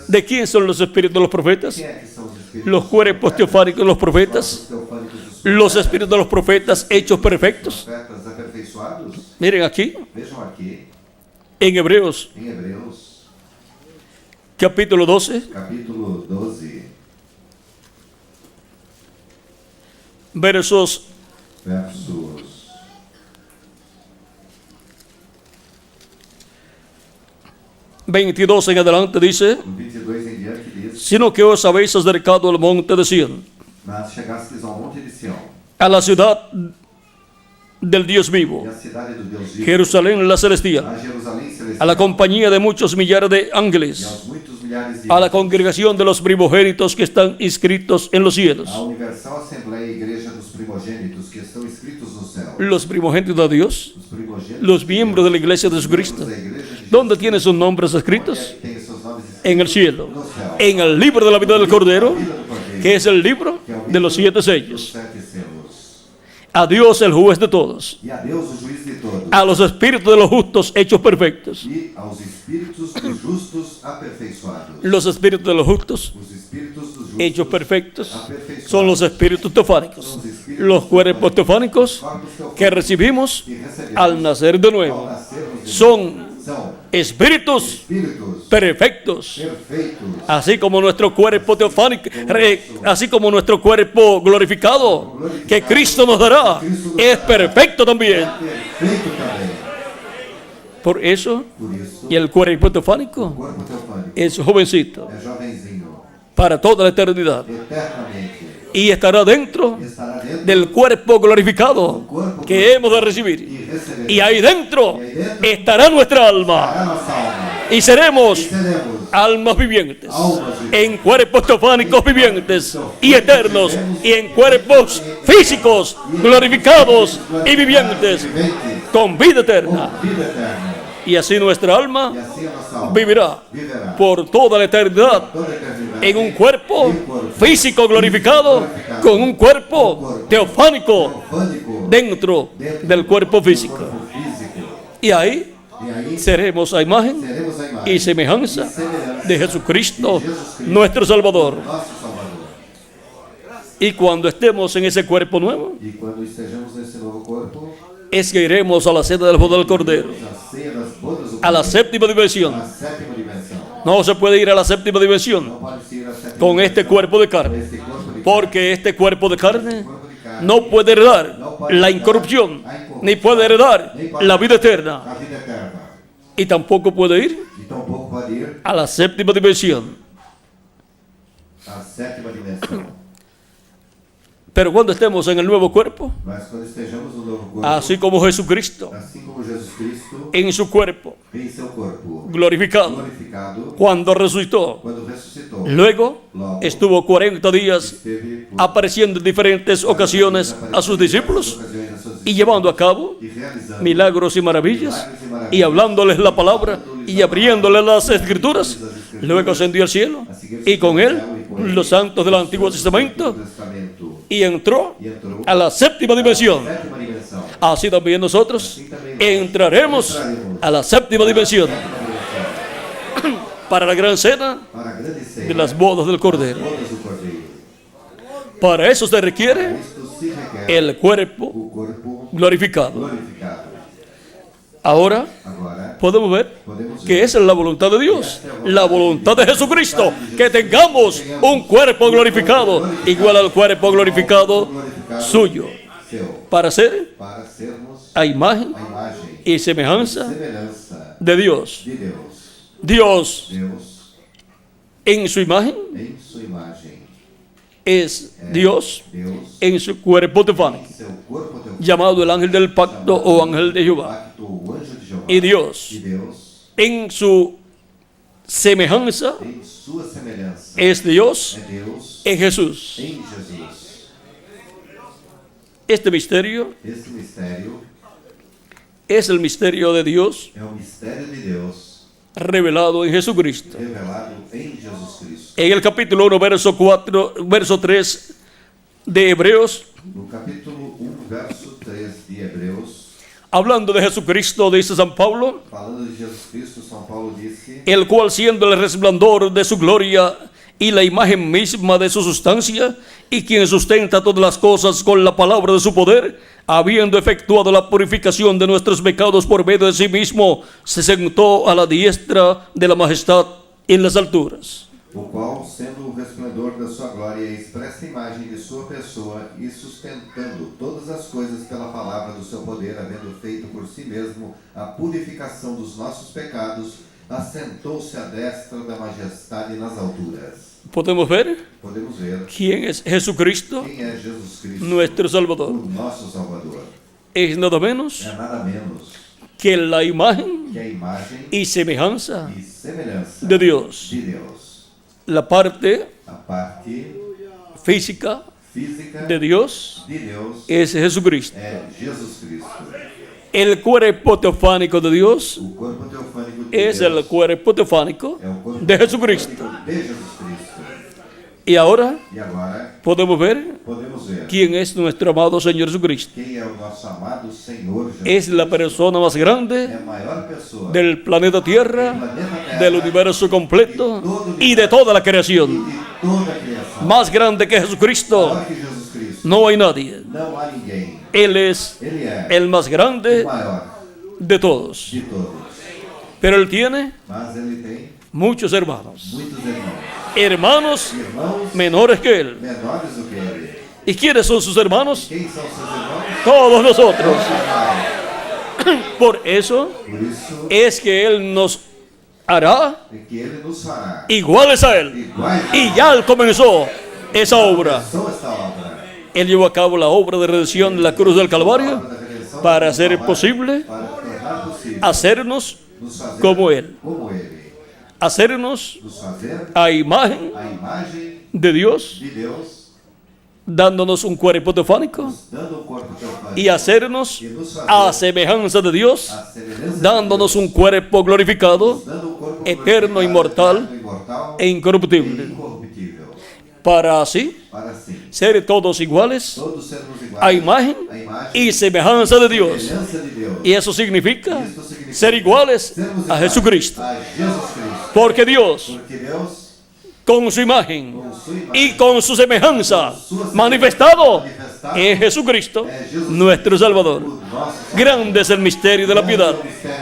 ¿De quién son los espíritus de los profetas? Los cuerpos teofánicos de los profetas. Los espíritus de los profetas hechos perfectos. Miren aquí, en Hebreos, capítulo 12, versos 22 en adelante dice: sino que os habéis acercado al monte de Sión, a la ciudad del Dios vivo, Jerusalén la celestial, a la compañía de muchos millares de ángeles, a la congregación de los primogénitos que están inscritos en los cielos. Los primogénitos de Dios, los miembros de la iglesia de Jesucristo. ¿Dónde tienen sus nombres escritos? En el cielo, en el libro de la vida del Cordero, que es el libro de los 7 sellos. A Dios, el juez de todos, a los espíritus de los justos hechos perfectos. Los espíritus de los justos hechos perfectos son los espíritus teofánicos, los cuerpos teofánicos que recibimos al nacer de nuevo. Son espíritus perfectos, así como nuestro cuerpo teofánico, así como nuestro cuerpo glorificado que Cristo nos dará, es perfecto también. Por eso, y el cuerpo teofánico es jovencito para toda la eternidad, y estará dentro del cuerpo glorificado que hemos de recibir. Y ahí dentro estará nuestra alma. Y seremos almas vivientes,
almas vivientes,
en cuerpos teofánicos vivientes y eternos, y en cuerpos físicos glorificados y vivientes, con vida eterna.
com vida eterna.
Y así nuestra
E
alma
assim a nossa alma
vivirá
viverá
por toda la eternidad
toda a eternidade
en un cuerpo
em um corpo
físico glorificado, con un cuerpo teofánico
teofânico
dentro del cuerpo físico.
corpo físico.
Y ahí
E aí
seremos a imagen
seremos a imagem
y semejanza
e semelhança
de Jesucristo,
de Jesus Cristo,
nuestro Salvador.
nosso Salvador.
Y cuando estemos en ese cuerpo nuevo,
E quando estejamos nesse novo corpo,
es que iremos a la cena del boda del Cordero,
a ceia das bodas do
a la
Cordeiro,
séptima dimensión.
a sétima dimensão.
No se puede ir a la séptima dimensión
Não pode ser a sétima
con este
dimensão
cuerpo de
com
carne,
este corpo de
porque este cuerpo de carne
corpo de carne,
no puede heredar la incorrupción, ni puede heredar la vida eterna,
a vida eterna.
y tampoco puede ir
E tampouco pode ir
a la séptima dimensión.
à sétima dimensão.
Pero cuando estemos en el nuevo cuerpo,
Mas quando estejamos no novo corpo,
así como Jesucristo
assim como Jesus Cristo
en su cuerpo
em seu corpo
glorificado,
glorificado,
cuando resucitó,
quando ressuscitou,
luego estuvo 40 días
esteve por
apareciendo en diferentes ocasiones a sus discípulos
ocasiões a seus
y llevando a cabo
e realizando
milagros y maravillas y hablándoles la palabra y abriéndoles las escrituras. Luego ascendió al cielo y con él los santos del Antiguo Testamento
Testamento
y entró
e entrou
a la séptima dimensión.
sétima dimensão.
Así también nosotros entraremos a la séptima dimensión para la gran cena
Para a grande ceia
de las bodas del Cordero.
bodas do Cordeiro.
Para eso se requiere
Isto se requer
el cuerpo
o corpo
glorificado.
glorificado.
Ahora
Agora,
podemos ver
podemos
que
ver
esa es la voluntad de Dios, la voluntad de Jesucristo, que tengamos un cuerpo glorificado igual al cuerpo glorificado suyo,
seu,
para ser
para sermos
a imagen
a imagem
y semejanza
semelhança
de Dios.
de Deus.
Dios
Deus,
en su imagen
em sua imagem,
es Dios
Deus,
en su cuerpo teofánico,
em seu corpo teu
llamado el ángel del pacto o ángel de Jehová.
pacto, o anjo de Jeová.
Y Dios
E Deus,
en su semejanza
em sua semelhança,
es Dios
é Deus
en Jesús.
em Jesus.
Este misterio
Esse mistério
es el misterio de Dios
é o mistério de Deus
revelado en Jesucristo.
revelado em Jesus Cristo.
En el capítulo 1, verso 3 de Hebreos,
No capítulo 1, verso 3 de Hebreus,
hablando de Jesucristo, dice San Pablo,
falando de Jesus Cristo, São Paulo disse:
el cual siendo el resplandor de su gloria y la imagen misma de su sustancia, y quien sustenta todas las cosas con la palabra de su poder, habiendo efectuado la purificación de nuestros pecados por medio de sí mismo, se sentó a la diestra de la majestad en las alturas.
o qual, sendo o resplendor da sua glória e expressa imagem de sua pessoa, e sustentando todas as coisas pela palavra do seu poder, havendo feito por si mesmo a purificação dos nossos pecados, assentou-se à destra da majestade nas alturas.
Podemos ver
Podemos ver
quién es Jesucristo,
quem é Jesus Cristo,
nuestro Salvador.
o nosso Salvador.
Es nada menos
É nada menos
que la imagen
que a imagem
y semejanza
e semelhança
de Dios.
de Deus.
La parte
A parte
física
física
de Dios
de Deus
es Jesucristo.
é Jesus Cristo.
El cuerpo teofánico de Dios
O corpo teofânico de
es el
Deus
cuerpo teofánico
é o corpo
de Jesucristo.
teofânico de Jesus Cristo.
Y ahora
E agora
podemos ver
podemos ver
quién es nuestro amado Señor Jesucristo.
quem é o nosso amado Senhor Jesus.
Es la persona más
É
grande
a maior pessoa
del planeta Tierra,
planeta Terra,
del universo completo y de toda la creación.
de toda a criação.
Más grande que Jesucristo,
Maior que Jesus Cristo.
no hay nadie.
Não há ninguém.
Él es
Ele é
el más
o
grande
maior
de todos.
de todos.
Pero él tiene
Mas ele tem
muchos hermanos.
muitos irmãos.
Hermanos
Irmãos
menores que él.
menores do que ele.
¿Y quiénes son sus hermanos?
Quem são seus irmãos?
Todos nosotros.
Pai.
Por eso
Por isso
es que él nos hará
é que ele nos fará
iguales a él.
iguais.
Y ya él comenzó esa obra.
São esta obra.
Él llevó a cabo la obra de redención de la cruz del Calvario
Da redenção
para
do
hacer
Calvário,
posible
para tornar possível
hacernos
nos fazer
como él.
como ele.
hacernos
nos fazer
a imagen
a imagem
de Dios,
de Deus,
dándonos un cuerpo teofánico,
nos dando um corpo teofánico
y hacernos
e nos
a
fazer
semejanza de Dios,
a semelhança
dándonos
de
un
Deus,
cuerpo glorificado
nos dando um corpo
eterno,
glorificado,
inmortal
eterno, imortal
e incorruptible,
e incorruptível,
para así
para assim
ser todos iguales
todos sermos iguais
a imagen
a imagem
y semejanza de Dios.
semelhança de Deus.
Y eso significa
Isto significa
ser iguales
sermos
a
iguais
Jesucristo.
a Jesus Cristo.
Porque Dios,
Porque Deus,
con su imagen
com sua imagem
y con su semejanza manifestado, es Jesucristo, nuestro Salvador.
o nosso
Grande es el misterio de la piedad.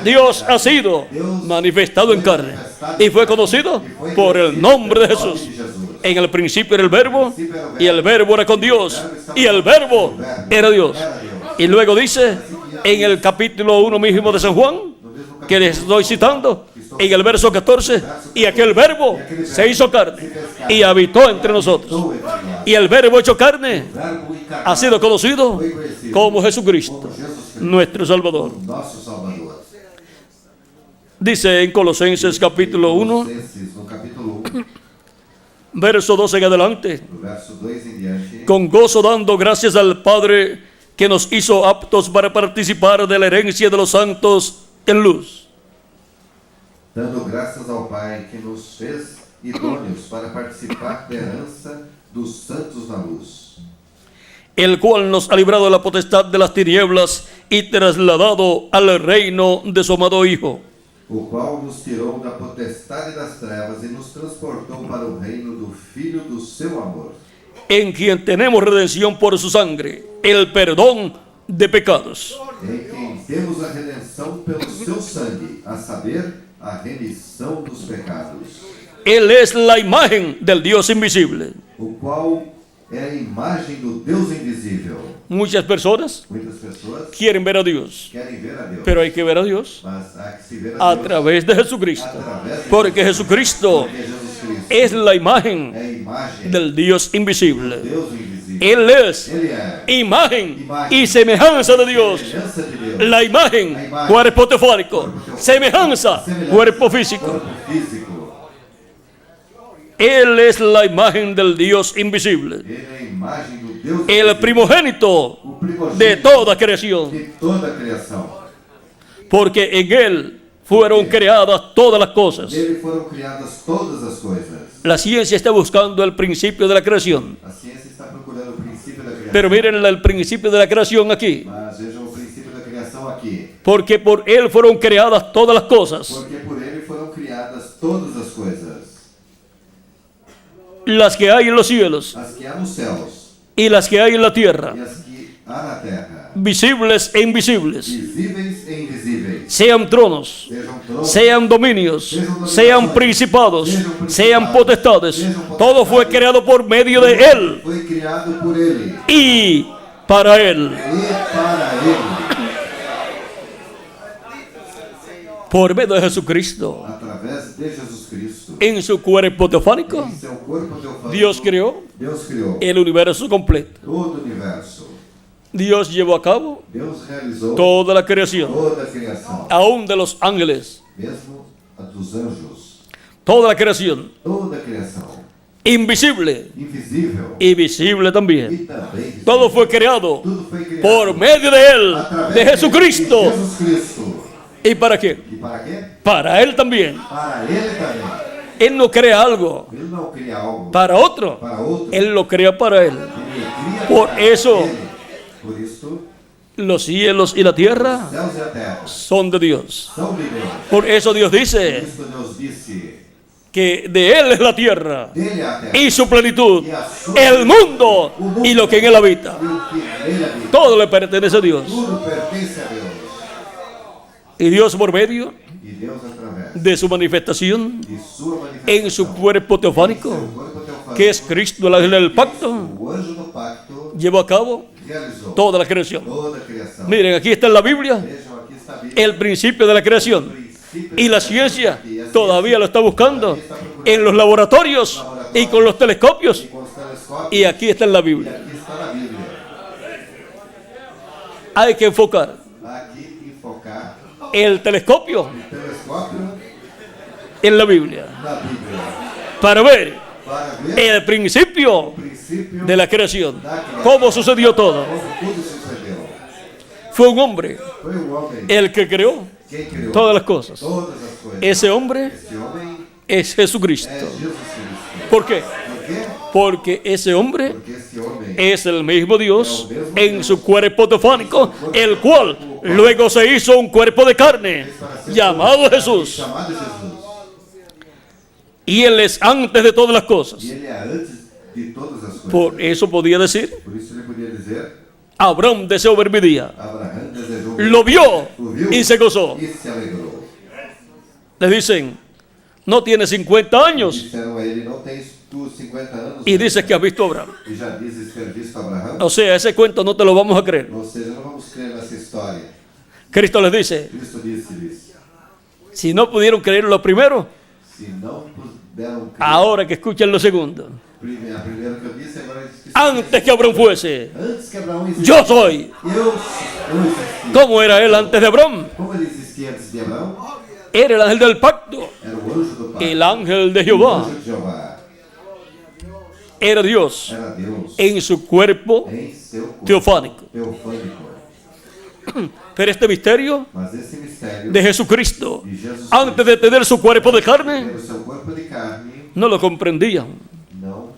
Dios ha sido manifestado en carne y fue conocido por el nombre de Jesús. En el principio era el verbo, y el verbo era con Dios, y el verbo era Dios. Y luego dice en el capítulo 1 mismo de San Juan, que les estoy citando, en el verso 14, y aquel verbo se hizo carne y habitó entre nosotros. Y el verbo hecho carne
verbo encarnado,
ha sido conocido
foi conhecido
como Jesucristo,
como Jesus Cristo,
nuestro Salvador.
nosso Salvador.
Dice en Colosenses capítulo 1,
Colossenses, no capítulo 1,
verso 12 en adelante,
no verso 2 em diante,
con gozo dando gracias al Padre que nos hizo aptos para participar de la herencia de los santos en luz,
dando graças ao Pai que nos fez idôneos para participar da herança dos santos na luz,
el cual nos ha librado de la potestad de las tinieblas y trasladado al reino de su amado Hijo,
o qual nos tirou da potestade das trevas e nos transportou para o reino do Filho do seu amor,
en quien tenemos redención por su sangre, el perdón de pecados,
em quem temos a redenção pelo seu sangue, a saber, a remissão dos pecados,
Él es la imagen del Dios invisible.
o qual é a imagem do Deus invisível.
Muchas personas
Muitas pessoas
quieren ver a Dios,
querem ver a Deus,
pero hay que ver a Dios
mas há que se ver a
a
Deus
través de Jesucristo,
através de
porque Jesucristo
porque Jesus Cristo
es la
é
imagen
a imagem
del Dios invisible.
Deus invisível.
Él es
Ele é
imagen y semejanza de Dios.
semelhança de Deus,
La imagen, cuerpo teofánico. Semejanza, cuerpo físico.
corpo físico.
Él es la imagen del Dios invisible,
Ele é a imagem do Deus
el
invisível,
primogénito
o primogênito
de toda creación,
de toda a criação.
porque en Él fueron creadas todas las cosas.
Dele foram criadas todas as coisas.
La ciencia está buscando el principio de la creación,
A ciência está procurando o princípio da criação.
pero miren el principio de la creación aquí,
Mas vejam o princípio da criação aqui.
porque por Él fueron creadas todas las cosas,
Porque por ele foram criadas todas as coisas.
las que hay en los cielos
As que há nos céus
y las que hay en la tierra,
e as que há na terra.
visibles e invisibles,
Visíveis e invisíveis.
sean tronos,
Sejam tronos,
sean dominios, sean principados, sean potestades, todo fue creado por medio de Él
foi criado por ele
y para Él.
e para ele.
Por medio de Jesucristo,
Através de Jesus Cristo.
en su cuerpo teofánico,
Em seu corpo teofánico,
Dios creó
Deus criou
el universo completo.
todo o universo.
Dios llevó a cabo
Deus realizou
toda la creación,
toda a criação,
aún de los ángeles,
mesmo a dos anjos.
toda la creación,
Toda a criação,
invisible
invisível
y visible también.
e também visível.
Todo fue creado
Tudo foi criado
por medio de Él,
através
de Jesucristo.
de Jesus Cristo.
¿Y para qué?
E para quê?
Para Él también.
Para ele também.
Él no crea algo
Ele não cria algo
para otro,
para outro.
Él lo crea para Él.
Ele cria
Por
para
eso,
ele. Por isso,
los cielos y la tierra
céus e a terra
son de Dios.
são de Deus.
Por eso Dios
Por
dice
isso Deus disse,
que de Él es la tierra
dele é a terra
y su plenitud,
e a sua
el mundo y lo que en Él habita.
e o que nele habita.
Todo le pertenece a Dios.
Tudo pertence a Deus.
Y Dios por medio
E Deus através
de su manifestación
de sua manifestação
en su cuerpo teofánico,
seu corpo teofánico,
que es Cristo, el ángel del pacto,
o anjo do pacto
llevó a cabo
realizou
toda la creación.
toda a criação.
Miren, aquí está en la Biblia
Vejam, aqui está a Bíblia,
el principio de la creación.
princípio
Y
da
la
criação.
ciencia
E a
todavía lo está buscando
está procurando
en los laboratorios y con los telescopios.
e com os telescópios,
Y aquí está en la
e
Biblia.
aqui está na Bíblia.
Hay que enfocar
Aqui enfocar
el telescopio
o telescópio
en la Biblia
na Bíblia
para ver
para ver
el principio
o princípio
de la creación,
da criação.
cómo sucedió todo.
Como tudo sucedeu.
Fue un hombre
Foi o homem
el que creó
quem criou
todas las cosas.
todas as coisas.
Ese hombre
Esse homem
es Jesucristo.
é Jesus Cristo.
¿Por qué?
Por quê?
Porque ese hombre
Porque esse homem
es el mismo Dios en su cuerpo teofánico, el cual luego se hizo un cuerpo de carne, llamado Jesús.
chamado Jesus.
Y Él es antes de todas las cosas.
E ele é antes de todas as coisas.
Por eso podía decir,
Por isso ele podia dizer,
Abraham deseó ver mi día.
Abraão desejou
Lo vio
o viu
y se gozó.
e se alegrou.
Le dicen, no tiene 50 años
Disseram a ele, não tens tu 50 anos
y dices que has visto a Abraham.
e já dizes ter visto Abraão?
O sea, ese cuento no te lo vamos a creer.
Ou seja, não vamos crer nessa história.
Cristo les dice,
Cristo disse-lhes,
si no pudieron creer lo primero,
se não puderam crer,
ahora que escuchen lo segundo.
a primeira que eu disse, agora eles que
Antes que Abraham fuese,
antes que Abraão existisse,
yo soy.
eu existi.
¿Cómo era él antes de Abraham?
Como ele existia antes de Abraão?
Era el ángel del pacto,
Era o anjo do Pai.
el ángel de
O
Jehová.
anjo de Jeová.
Era Dios
Era Deus
en su cuerpo
em seu corpo
teofánico.
teofânico.
Pero este misterio
Mas esse mistério
de Jesucristo,
de Jesus
antes de tener su cuerpo de carne,
pelo seu corpo de carne,
no lo comprendían
não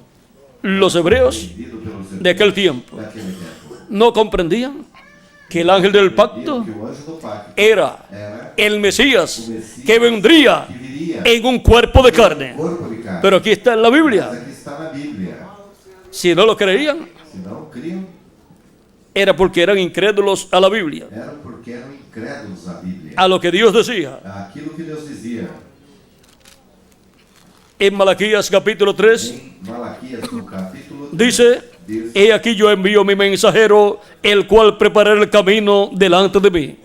los hebreos
entendido pelos
de aquel tiempo.
daquele tempo.
No comprendían que el ángel del pacto
Que o anjo do pacto
era
era
el Mesías que vendría
que viria
en un cuerpo de carne.
corpo de carne.
Pero aquí está en la
Mas
Biblia.
aqui está na Bíblia.
Si no lo creían,
Se não criam,
era porque eran incrédulos a la Biblia,
eram porque eram incrédulos à Bíblia.
a lo que Dios decía.
Aquilo que Deus dizia
En Malaquías capítulo 3
em Malaquias, no capítulo 3,
dice,
diz,
he aquí yo envío mi mensajero, el cual preparará el camino delante de mí.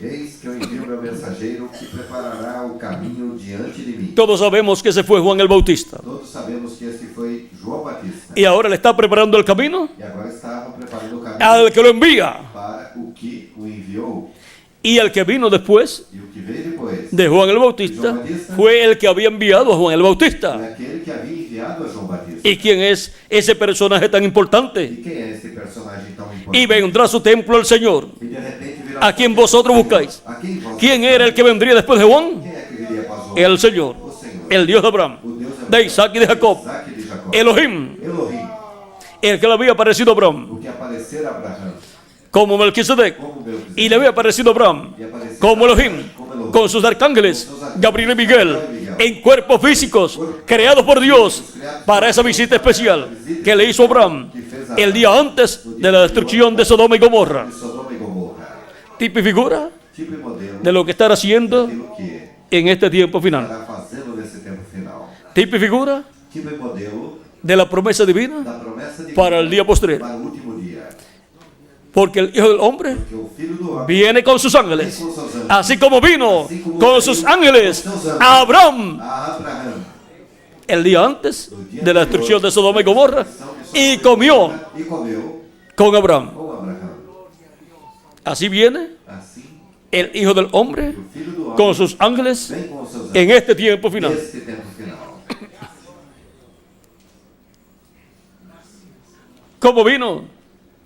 eis que eu envio meu mensageiro que preparará o caminho diante de mim.
Todos sabemos que ese fue Juan el Bautista.
Todos sabemos que esse foi João Batista.
Y ahora le está preparando el camino
E agora estavam preparando o caminho
al que lo envía.
para o que o enviou.
Y el que vino después
E o que veio depois
de Juan el Bautista fue el que había enviado a Juan el Bautista.
foi aquele que havia enviado a João Batista.
¿Y quién es ese personaje tan importante?
E quem é esse personagem tão importante?
Y vendrá a su templo el Señor,
E de repente virá
a quien vosotros buscáis.
A quem vós
¿Quién era el que vendría después de Juan?
Quem é que viria após João?
El Señor,
O Senhor.
el Dios de Abraham,
O Deus
de Isaac y de Jacob,
Isaac e de Jacó.
Elohim,
Elohim.
el que le había aparecido a Abraham,
O que aparecer a Abraão
como Melquisedec,
como Melquisedec.
y le había aparecido a Abraham
E aparecer
como Elohim, con sus arcángeles, Gabriel y Miguel, en cuerpos físicos creados por Dios para esa visita especial que le hizo a Abraham el día antes de la destrucción de Sodoma y Gomorra.
de Sodoma e Gomorra.
Tipo y figura
Tipo e modelo
de lo que estará haciendo
daquilo que
en este tiempo final.
estará fazendo nesse tempo final.
Tipo y figura
Tipo e modelo
de la promesa divina
da promessa de
para el día postrero.
para o último dia.
Porque el Hijo del Hombre
Que o Filho do Homem
viene con sus ángeles, así como vino con sus ángeles a Abraham
a Abraão
el día antes de la destrucción de Sodoma y Gomorra y comió
e comeu
con Abraham.
com Abraão.
Así viene
Assim,
el Hijo del Hombre
o Filho do Homem
con sus ángeles
vem com os seus
en este tiempo final.
neste tempo final.
¿Cómo vino?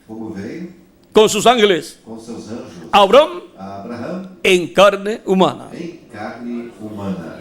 Como veio
Con sus ángeles
com seus anjos
a Abraham
a Abraão
en carne humana.
em carne humana.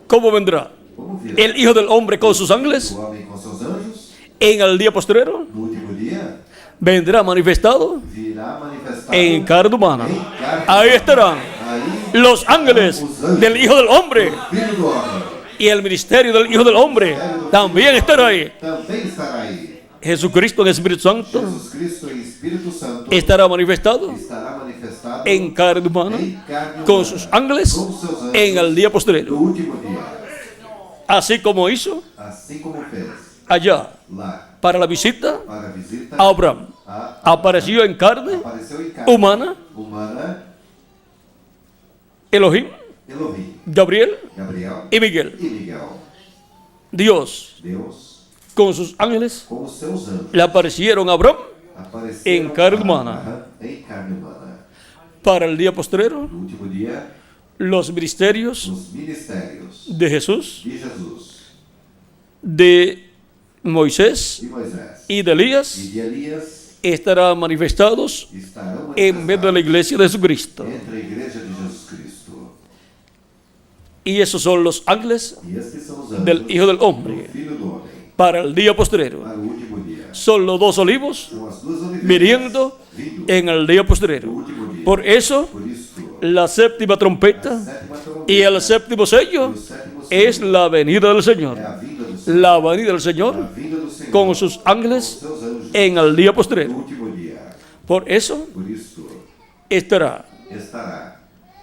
¿Cómo vendrá
Como virá
el Hijo del Hombre con sus ángeles
o homem com seus anjos
en el día postrero?
no último dia?
Vendrá manifestado
Virá manifestado
en carne humana.
em carne
Ahí estarán
Aí,
los ángeles del Hijo del Hombre,
Filho do Homem
y el ministerio del Hijo del Hombre también estará ahí.
também estará aí.
Jesucristo en el Espíritu Santo
Jesus Cristo e Espírito Santo
estará manifestado
estará manifestado
en carne humana
em carne
con
humana,
sus ángeles
com seus anjos
en el día
no
postrero,
último dia,
así como hizo
assim como fez
allá
lá
para la visita
para a visita
a Abraham.
a
Apareció en carne
apareceu em carne
humana
humana
Elohim,
Elohim,
Gabriel
Gabriel
y Miguel.
e Miguel.
Dios
Deus
con sus ángeles
com os seus anjos
le aparecieron a Abraham
apareceram
em carne
a
humana.
Abraão em carne humana.
para el día postrero.
No último dia,
los ministerios
os ministérios
de Jesús,
de Jesus,
de Moisés
de Moisés
y de
e
Elías
de Elias
estarán manifestados
estarão
en medio de la iglesia de Jesucristo.
entre a igreja de Jesus Cristo.
Y esos son los ángeles
E estes são os anjos
del Hijo del
do
Hombre
Filho do Homem
para el día postrero.
para o último dia.
Son los dos olivos
São as duas oliveiras
viniendo
vindo
en el día
no
postrero.
último dia.
Por eso,
Por isso,
la séptima
a
trompeta
sétima trombeta
y el séptimo
e
sello
o sétimo
es
selo
la venida del Señor.
é a vinda do Senhor.
La venida del
A
Señor
vinda do Senhor
con sus ángeles
com seus anjos
en el día
no
postrero.
último dia.
Por eso
Por isso,
estará
estará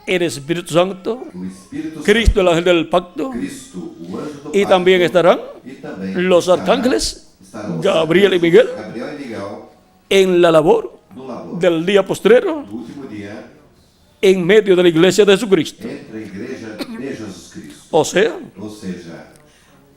el Espíritu Santo,
o Espírito
Cristo, el
Santo,
ángel del pacto,
Cristo, o anjo do
y
pacto,
también estarán
e também
los
estará-
arcángeles,
estarão os
Gabriel y
anjos,
Miguel,
Gabriel e Miguel
en la labor
no labor
del día postrero
do último dia
en medio de la iglesia de Jesucristo.
entre a igreja de Jesus Cristo.
O sea,
Ou seja,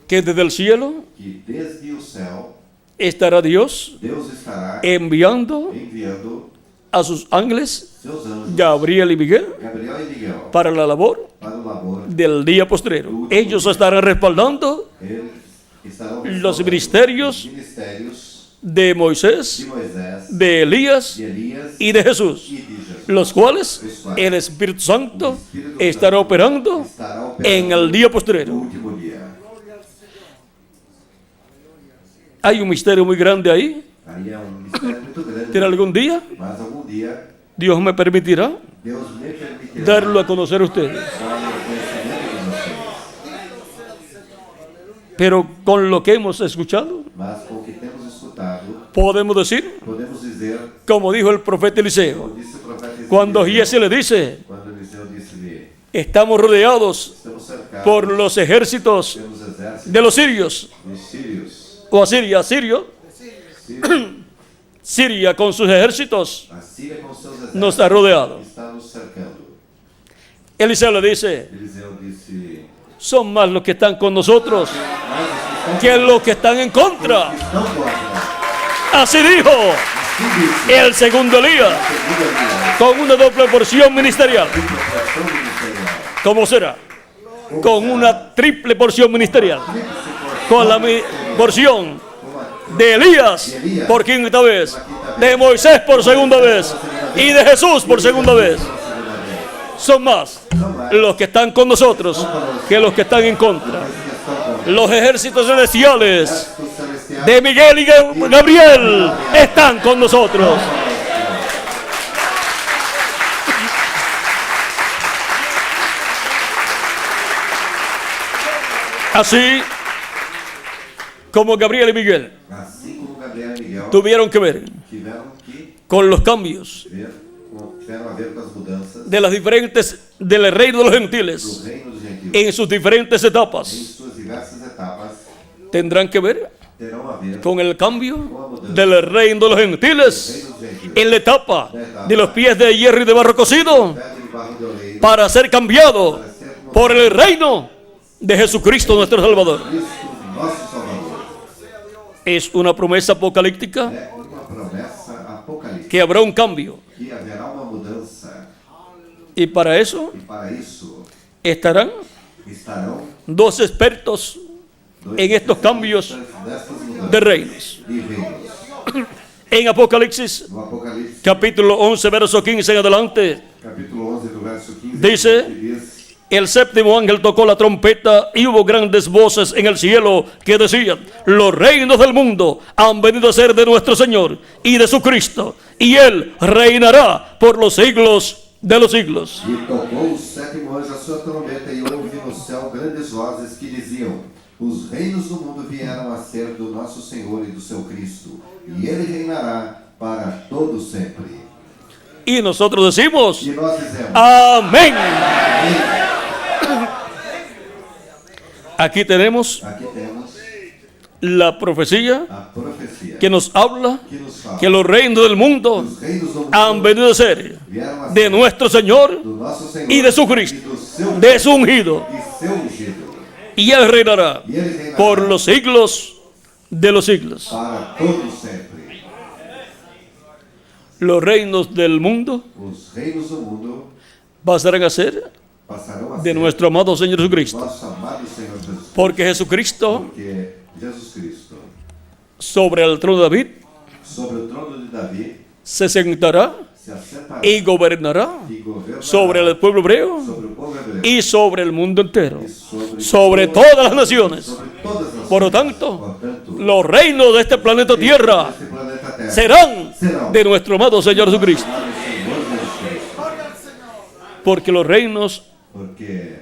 que desde el cielo
que desde o céu
estará Dios
Deus estará
enviando
enviando
a sus ángeles,
seus anjos,
Gabriel y Miguel,
Gabriel e Miguel,
para la labor
para o labor.
del día postrero. Ellos estarán respaldando
Eles estarão
los
respaldendo
ministerios
os ministérios
de
de
Moisés,
Moisés,
de Elías
de Elias
y de Jesús,
e de Jesus,
los cuales el Espíritu Santo estará operando
estará operando
en el día
no
postrero.
último dia.
Hay un misterio muy grande ahí,
Aí é mistério muito grande,
pero algún día
mas algum dia
Dios me permitirá
Deus me permitirá
darlo a conocer a ustedes.
dar o conhecimento de vocês.
Pero con lo que hemos escuchado,
Mas com o que temos escutado,
podemos decir,
podemos dizer,
como dijo el profeta Eliseo,
como disse o profeta Ezequiel,
cuando Giese le dice,
quando Eliseu disse-lhe,
estamos rodeados
estamos cercados
por los ejércitos
pelos exércitos
de los sirios,
dos sírios.
o Asiria, Sirio,
Sírio,
Siria con sus ejércitos
a Síria com seus exércitos
nos ha rodeado.
está nos cercando.
Eliseo le dice,
Eliseu disse,
son más los que están con nosotros
mas os
que los que están en contra.
que estão contra,
Así dijo
assim disse,
el segundo Elías,
segundo dia,
con una doble porción ministerial.
proporção ministerial.
¿Cómo será? Con una triple porción ministerial. Con la porción de Elías por quinta vez, de Moisés por segunda vez y de Jesús por segunda vez. Son más los que están con nosotros que los que están en contra. Los ejércitos celestiales
Os celestiais
de Miguel y Gabriel están con nosotros. Así como Gabriel y Miguel
assim como Gabriel e Miguel
tuvieron que ver
tiveram que
con los cambios
ver, tiveram a ver com as mudanças
de las diferentes del reino de los
do
gentiles
reino dos gentios
en sus diferentes
em
etapas,
suas diversas etapas,
tendrán que ver
terão a ver
con el cambio del reino de los gentiles
reino dos gentios,
en la etapa de los pies de hierro y de barro cocido
pedra de barro de oleiro,
para ser cambiado por el reino de Jesucristo nuestro Salvador.
Cristo, nosso Salvador.
Es una promesa apocalíptica
É uma promessa apocalíptica
que habrá un cambio,
que haverá uma mudança
y para eso
e para isso
estarán
estarão
dos expertos
dois
en estos cambios
destas mudanças
de reinos.
de reinos.
En Apocalipsis
No Apocalipse,
capítulo 11 verso 15 en adelante
capítulo 11, do verso 15,
dice,
que diz:
el séptimo ángel tocó la trompeta y hubo grandes voces en el cielo que decían, los reinos del mundo han venido a ser de nuestro Señor y de su Cristo, y Él reinará por los siglos de los siglos.
E tocou o sétimo anjo a sua trombeta, e houve no céu grandes vozes que diziam: os reinos do mundo vieram a ser do nosso Senhor e do seu Cristo, e ele reinará para todo sempre.
Y nosotros decimos,
E nós dizemos:
amén. Aquí tenemos
aqui temos
la profecía
a profecia
que nos habla
que nos fala
que los reinos del mundo
os reinos do mundo
han venido a ser
vieram a
de
ser
nuestro Señor
do nosso Senhor
y de su Cristo,
e do seu,
de su ungido,
e seu ungido,
y Él reinará
e ele reinará
por los siglos de los siglos.
para todo sempre.
Los reinos del mundo
Os reinos do mundo
pasarán a ser
passarão a
de
ser
nuestro amado Señor Jesucristo.
nosso amado Senhor Jesus.
Porque Jesucristo
Porque Jesus Cristo,
sobre el trono de David
sobre o trono de Davi,
se sentará
se assentará
y gobernará
e governará
sobre el pueblo hebreo
sobre o povo hebreu
y sobre el mundo entero,
e
sobre todas las naciones.
sobre todas as
Por lo
nações.
tanto,
Portanto,
los reinos de este planeta Tierra
este planeta Terra
serán
serão
de nuestro amado Señor Jesucristo.
amado Senhor Jesus Cristo.
Porque los reinos
Porque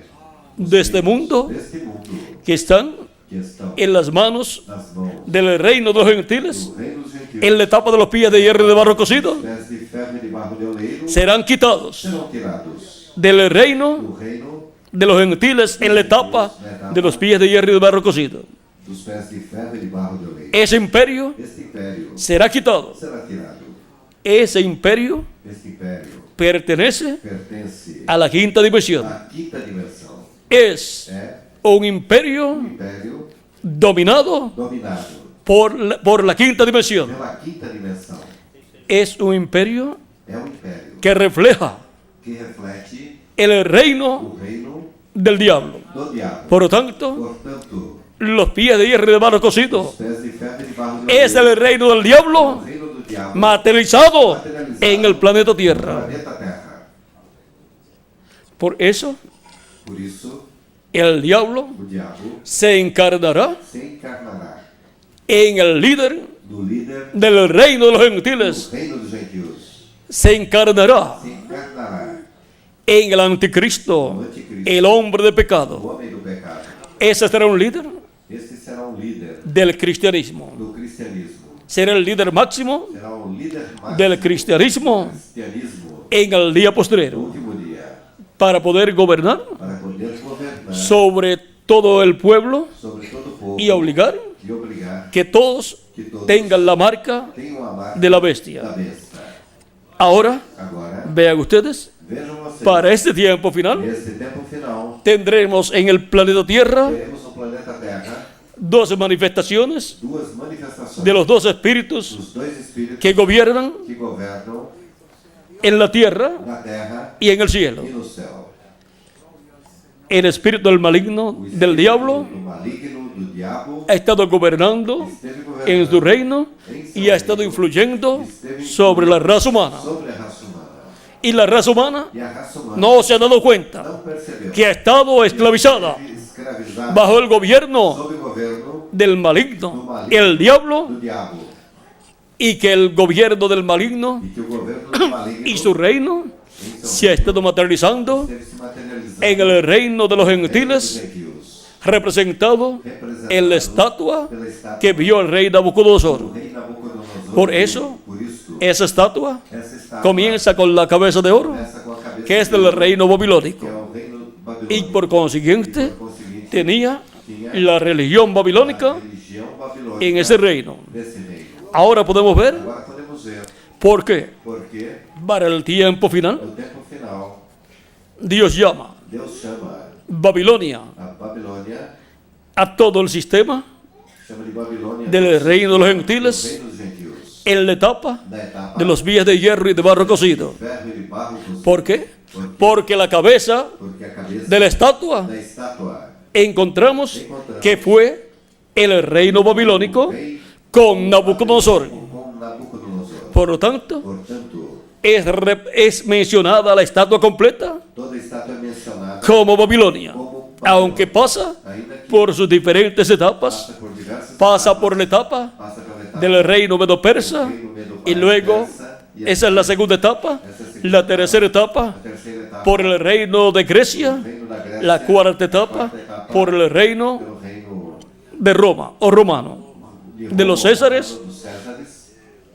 de este mundo
deste mundo
que están
que estão
en las manos
nas mãos
del reino de los gentiles,
do reino dos gentios,
en la etapa de los pies de hierro y de barro cocido,
pés de ferro e de barro de oleiro,
serán quitados
serão tirados
del reino
do reino
de los gentiles en la etapa de los pies de hierro y de barro cocido.
dos pés de ferro e de barro de oleiro.
Ese imperio
Este império
será quitado.
será tirado.
Ese imperio
Este império
pertenece
pertence
a la quinta dimensión.
à quinta dimensão.
Es
É
un imperio
um império
dominado
dominado
por la quinta dimensión.
pela quinta dimensão.
Es un imperio
É um império
que refleja
que reflete
el reino
o reino
del diablo.
do diabo.
Por lo tanto,
Portanto,
los pies de hierro y de barro cocido
os pés de ferro e de barro de
es el reino del
o
diablo
reino do diabo
materializado en el planeta Tierra.
planeta Terra.
Por eso,
Por isso,
el diablo
o diabo
se encarnará
se encarnará
en el líder
do líder
del reino de los
do
gentiles.
reino dos gentios.
Se encarnará
Se encarnará
en el anticristo, el hombre de
o
pecado.
homem do pecado.
Ese será un líder
Este será um líder
del cristianismo.
do cristianismo.
Será el líder máximo
Será um líder máximo
del cristianismo
do cristianismo
en el día
no
postrero
último dia,
para poder gobernar
para poder governar
sobre todo el pueblo
sobre todo o povo
y obligar
e obrigar
que todos
que todos
tengan la marca
tenham a marca
de la bestia.
da besta.
Ahora,
Agora,
vean ustedes,
vejam vocês,
para este tiempo final
nesse tempo final,
tendremos en el planeta Tierra
teremos no planeta Terra
dos manifestaciones
duas manifestações
de los dos espíritus
dos dois espíritus
que gobiernan
que governam
en la tierra
na Terra
y en el cielo.
e no céu.
El espíritu del maligno,
O
del
espírito
diablo,
do maligno, do diabo,
ha estado gobernando
esteve
en su
governando
reino y ha estado influyendo sobre la raza humana.
sobre a raça humana.
Y la raza humana
E a raça humana
no se ha dado cuenta
não percebeu
que ha estado esclavizada
escravizada
bajo el gobierno
sob o governo
del maligno, el diablo,
do diabo
y que el gobierno del maligno
e que o governo do maligno
y su reino se ha estado materializando
deve se materializar
en el reino de los
dos
gentiles,
gentios,
representado en la estatua
pela estátua
que vio el rey Nabucodonosor.
do rei Nabucodonosor.
Por eso,
Por isso,
esa estatua
essa estátua
comienza con la cabeza de oro,
começa com a cabeça
que es
de
del
ouro,
reino
que
babilónico,
é o reino babilônico.
y por consiguiente
E por conseguinte,
tenía
tinha
la religión
a
babilónica
religião babilônica
en ese reino.
desse reino.
Ahora podemos ver
Agora podemos ver
por qué
porque
para el tiempo final
no tempo final
Dios llama
Deus chama
Babilonia
a Babilônia,
a todo el sistema
chama de Babilônia
del reino de los
do
gentiles
reino dos gentios,
en la etapa
da etapa
de los vías de hierro y de barro cocido.
ferro e de barro cocido.
¿Por qué? Porque la cabeza
Porque a cabeça
de la estatua
da estátua
encontramos que fue el reino babilónico con Nabucodonosor.
com Nabucodonosor.
Por lo tanto,
Portanto,
es mencionada la estatua completa
toda estátua é mencionada
como Babilonia,
como
aunque pasa
ainda que
por sus diferentes etapas,
passa por diversas
pasa
etapas,
por la etapa
passa pela etapa
del reino medo-persa y luego, esa es la segunda etapa, la tercera etapa
a terceira etapa,
por el reino de Grecia,
o reino da Grécia,
la cuarta etapa por el reino
pelo reino
de Roma o romano, de los Césares.
dos Césares,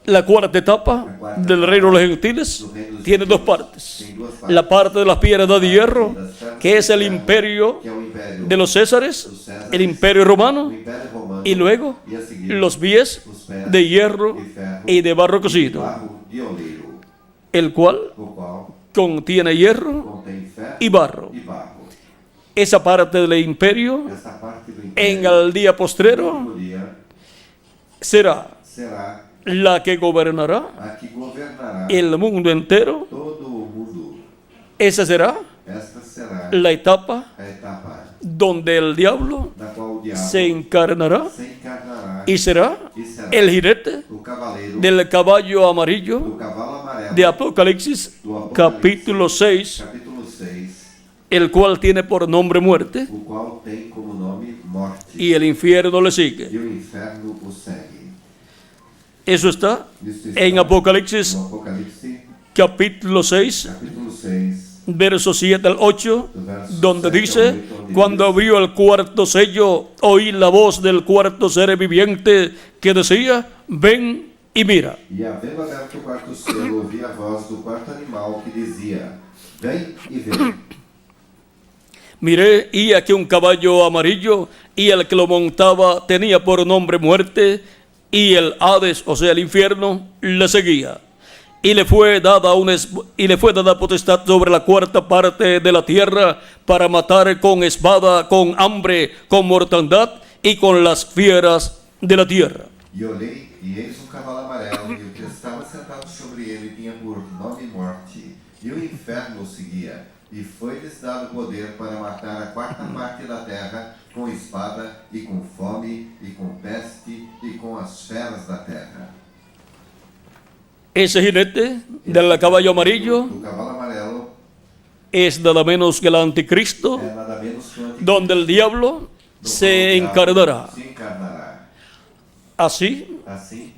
La cuarta etapa del reino de los gentiles tiene dos partes. La parte de las piedras de hierro, que es el imperio
que é o império
de los Césares, el imperio
o
romano,
império romano,
y luego
e a seguir
los pies de hierro y de barro cocido,
barro de oleiro,
el cual
o qual
contiene hierro
contém ferro
y barro.
e barro.
Esa parte del imperio
Essa parte do
en
império
el día
no
postrero
último dia
será
será
la que gobernará
a que governará
el mundo entero.
todo o mundo.
Esa será
Esta será
la etapa
a etapa
donde el diablo
da qual o diabo
se encarnará
se encarnará
y será
e será
el jinete
o cavaleiro
del caballo amarillo
do cavalo amarelo
de Apocalipsis
do Apocalipse,
capítulo 6,
capítulo 6,
el cual tiene por nombre muerte,
o qual tem como nome morte,
y el infierno le sigue.
e o inferno o segue.
Eso está
Isso está
en Apocalipsis
no Apocalipse,
capítulo 6,
capítulo 6,
versos 7 al 8,
do verso
donde
7
dice:
ao 8, onde
cuando
diz,
abrió el cuarto sello, oí la voz del cuarto ser viviente que decía: ven y mira.
E havendo aberto o quarto selo, ouvi a voz do quarto animal que dizia: Vem e vê.
Miré y aquí un caballo amarillo, y el que lo montaba tenía por nombre muerte, y el Hades, o sea el infierno, le seguía. Y le fue dada potestad sobre la cuarta parte de la tierra para matar con espada, con hambre, con mortandad y con las fieras de la tierra.
E olhei, e eis cavalo amarelo, e o que estava sentado sobre ele tinha por nome morte, e o inferno o seguia, e foi-lhes dado poder para matar a quarta parte da terra com espada, e com fome, e com peste, e com as feras da terra.
Ese jinete del caballo amarillo
O cavalo amarelo
es nada menos que el anticristo,
é nada menos que o anticristo,
donde el diablo
do
se
qual o diabo
encarnará.
se encarnará.
Así
Assim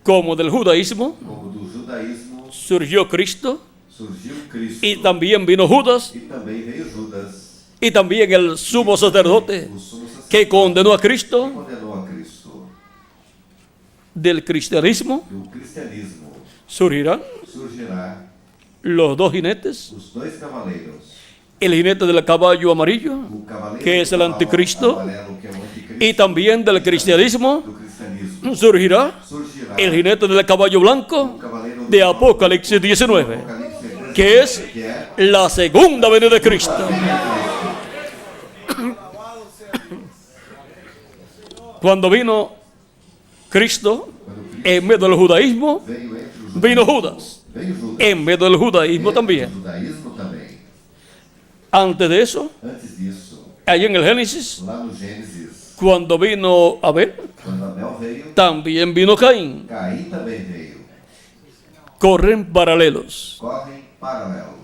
como del judaísmo
como do judaísmo
surgió Cristo,
surgiu Cristo,
y también vino Judas,
e também veio Judas,
y también el sumo sacerdote
o sumo sacerdote,
que condenó a
que
Cristo.
condenou a Cristo.
Del cristianismo
Do cristianismo
surgirán
surgirá
los dos jinetes,
os dois cavaleiros,
el jinete del caballo amarillo,
o cavaleiro
que es el
do cavalo
anticristo,
amarelo, que é o anticristo,
y también del cristianismo
do cristianismo
surgirá
surgirá
el jinete del caballo
o
blanco
cavaleiro do
de Apocalipsis 19,
Apocalipse,
que es
que é
la segunda venida de Cristo. Cuando vino Cristo, en medio del judaísmo,
veio entre os
vino Judas.
veio Judas,
En medio del judaísmo
entre
también.
o judaísmo também.
Antes de eso,
Antes disso,
allí en el Génesis,
lá no Gênesis,
cuando vino Abel,
quando Abel veio,
también vino Caín.
Caim também veio.
Corren paralelos.
Correm paralelos.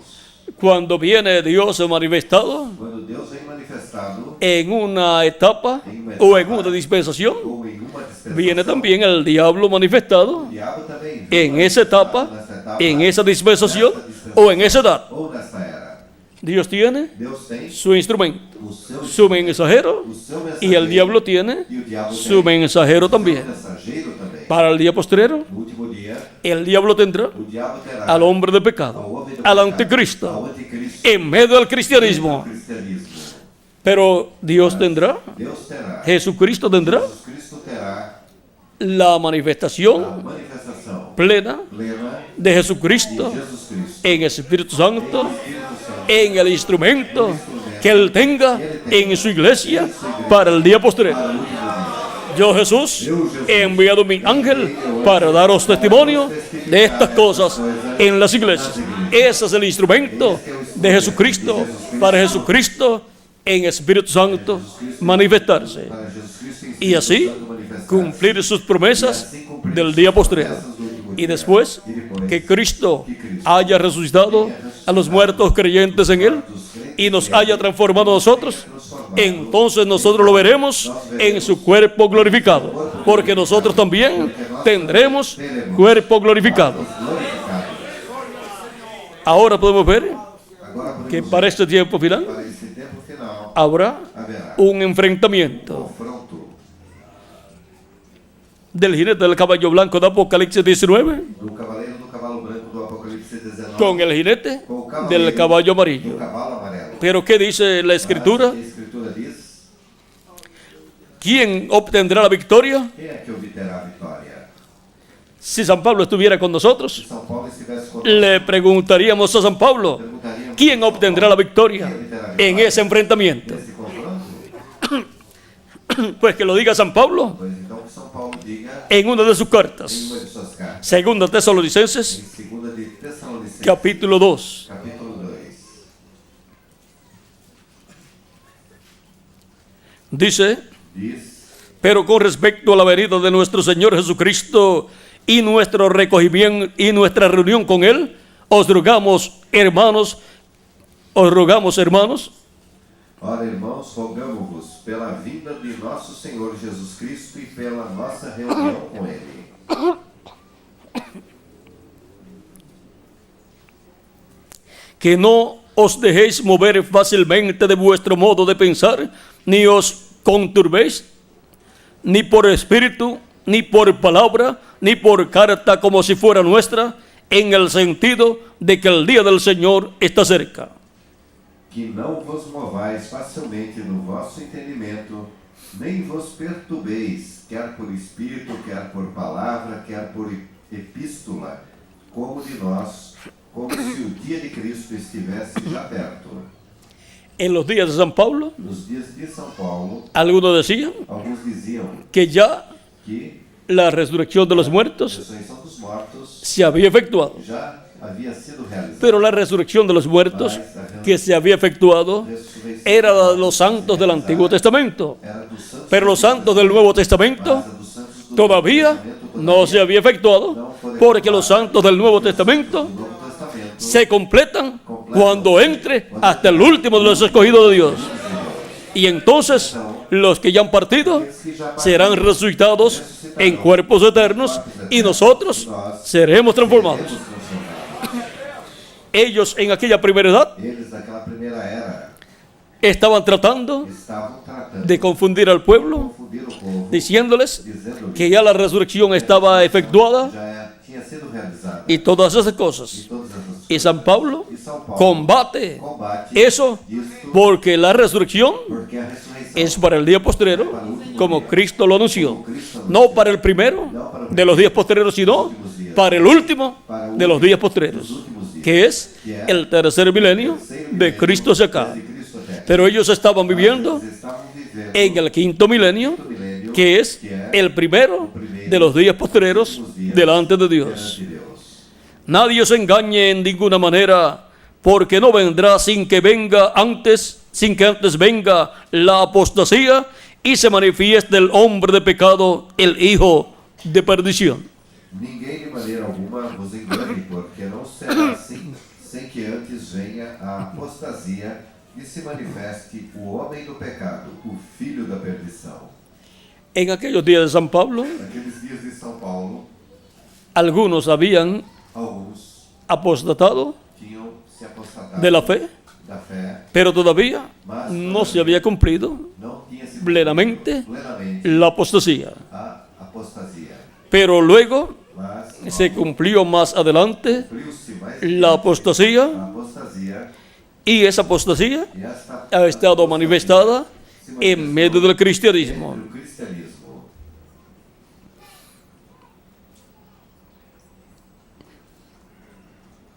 Cuando viene Dios manifestado
Quando Deus vem manifestado
en una etapa o en una dispensación,
ou em uma dispensação,
viene también el diablo manifestado
o diabo também
en esa etapa,
nessa etapa,
en esa dispensación
nessa dispensação,
o en esa edad.
ou nessa era.
Dios tiene
Deus tem
su instrumento,
o seu,
su mensajero,
o seu mensageiro,
y el diablo tiene
e o diabo
su
tem
mensajero
o seu
también.
mensageiro também.
Para el día postrero,
No último dia,
el diablo tendrá
o diabo terá
al hombre de
ao
pecado,
homem do
al
pecado,
anticristo,
ao anticristo,
en medio del
ao
cristianismo.
cristianismo.
Pero Dios tendrá,
Deus terá,
Jesucristo tendrá
Jesus Cristo terá
la
a
manifestación
manifestação
plena
plena
de
de
Jesucristo
Jesus Cristo,
en el Espíritu Santo,
Espírito Santo,
en el instrumento que Él tenga en su iglesia para el día postrero.
para o último dia.
Yo, Jesús, he enviado mi ángel para daros testimonio de estas cosas en las iglesias. Ese es el instrumento de Jesucristo para Jesucristo en Espíritu Santo manifestarse
Para Jesus Cristo em
y
Espírito
así
Santo manifestar-se.
cumplir sus promesas del día postrero. Y después que Cristo haya resucitado a los muertos creyentes en Él y nos haya transformado a nosotros, entonces nosotros lo veremos en su cuerpo glorificado, porque nosotros también tendremos cuerpo glorificado.
Glorificado.
Ahora podemos ver
Agora podemos
que para este tiempo final
para esse tempo final
habrá
haverá
un enfrentamiento
confronto
del jinete del caballo blanco de Apocalipsis 19
do cavaleiro do cavalo branco do Apocalipse 19
con el jinete
com o cavaleiro
del caballo
do
amarillo.
cavalo amarelo.
Pero ¿qué dice la
Mas
Escritura?
a Escritura diz:
¿Quién obtendrá la victoria?
quem é que obterá a vitória?
Si San Pablo estuviera con nosotros,
Se São Paulo estivesse conosco,
le preguntaríamos a San Pablo,
perguntaríamos:
¿quién obtendrá la victoria en ese enfrentamiento?
nesse confronto?
Pues que lo diga San Pablo
Pois então que São Paulo diga
en una de sus
em
cartas,
uma de suas cartas,
segunda
em
Tesalonicenses,
2 de Tessalonicenses,
capítulo 2,
capítulo 2,
Dice,
Diz:
pero con respecto a la venida de nuestro Señor Jesucristo y nuestro recogimiento y nuestra reunión con Él, os rogamos, hermanos,
Ora, irmãos, rogamo-vos pela vinda de nosso Senhor Jesus Cristo e pela nossa reunião com Ele,
que no os dejéis mover fácilmente de vuestro modo de pensar, ni os conturbéis, ni por espíritu, ni por palabra, ni por carta como si fuera nuestra, en el sentido de que el día del Señor está cerca.
que não vos movais facilmente no vosso entendimento, nem vos perturbeis, quer por espírito, quer por palavra, quer por epístola, como de nós, como se o dia de Cristo estivesse já perto.
En los días de San Pablo,
Nos dias de São Paulo,
algunos decían
alguns diziam
que ya
que
la resurrección de los
a
muertos
ressurreição dos mortos
se había efectuado.
já havia sido realizada.
Pero la resurrección de los muertos que se había efectuado era la de los santos del Antiguo Testamento.
Era dos santos,
Pero los santos del Nuevo Testamento
mas a dos santos do
todavía
Novo Testamento
no se había efectuado, porque los santos del Nuevo Testamento
do Novo Testamento
se completan cuando entre hasta el último de los escogidos de Dios. Y entonces los que ya han partido serán resucitados en cuerpos eternos y nosotros seremos transformados. Ellos en aquella primera edad
Eles daquela primeira era
estaban tratando
estavam tratando
de confundir al pueblo,
confundir o povo,
diciéndoles
dizendo
que ya la resurrección estaba efectuada
já tinha sido realizada
y todas esas
e
cosas.
todas essas
Y San Pablo
E São Paulo
combate
combate
eso
isto
porque la resurrección
porque a ressurreição
es para el día postrero, como Cristo lo anunció. No para el primero de los días postreros, sino para el último de los días postreros, que es el tercer milenio de Cristo hacia acá.
de Cristo até.
Pero ellos estaban viviendo
Eles estavam vivendo
en el quinto milenio, que es el primero de los días postreros delante de Dios.
de Deus.
Nadie os engañe en ninguna manera, porque no vendrá sin que antes venga la apostasía y se manifieste el hombre de pecado, el hijo de perdición.
Ninguém de maneira alguma vos engane, porque não será assim, sem que antes venha a apostasia e se manifeste o homem do pecado, o filho da perdição.
En aquellos días de San Pablo,
Naqueles dias de São Paulo,
algunos habían
alguns
apostatado
tinham se apostatado
de la fe,
da fé,
pero todavía no se había cumplido
não tinha se
plenamente
plenamente
la apostasía.
a apostasia.
Pero luego
Mas
se cumplió más adelante
cumpriu-se mais
la apostasía,
a apostasia
y esa apostasía
e esta
ha estado manifestada en medio del cristianismo.
do cristianismo.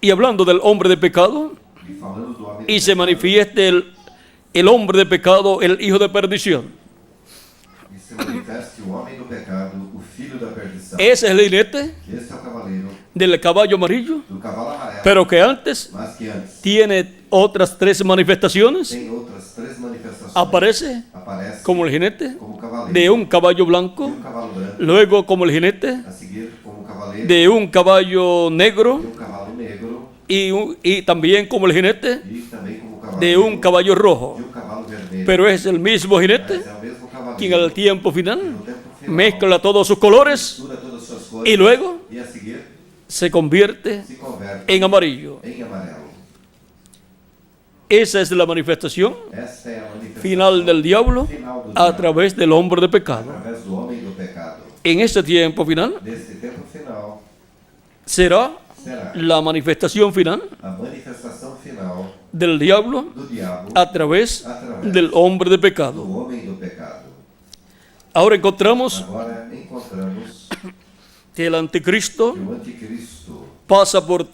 Y hablando del hombre de pecado,
E falando do homem
y se manifieste el hombre de pecado, el hijo de perdición.
e se manifeste o homem do pecado, o filho da perdição.
Ese es el jinete
Este é o cavaleiro
del caballo amarillo,
do cavalo amarelo,
pero que antes
mas que antes
tiene otras tres manifestaciones.
tem outras três manifestações.
Aparece
Aparece
como el jinete
como cavaleiro
de un caballo
de
blanco,
um cavalo branco,
luego como el jinete
a seguir como cavaleiro
de un caballo
de
negro
um cavalo negro
y también como el jinete
e também como cavalo
de un caballo rojo.
de um cavalo vermelho.
Pero es el mismo
Mas
jinete
é o mesmo cavaleiro
quien al tiempo final
no tempo final
mezcla todos sus colores
mistura todas as suas cores
y luego
e a seguir
se convierte
se converte
en amarillo.
em amarelo.
Esa es la manifestación
Esta é a manifestação
final del diablo
final do
a
diabo,
través del hombre de pecado.
através do homem do pecado.
En este tiempo final
Nesse tempo final
será
será
la manifestación final
a manifestação final
del diablo
do diabo
a través del hombre de
do
pecado.
homem do pecado.
Ahora encontramos
Agora encontramos
que el anticristo
que o anticristo
pasa por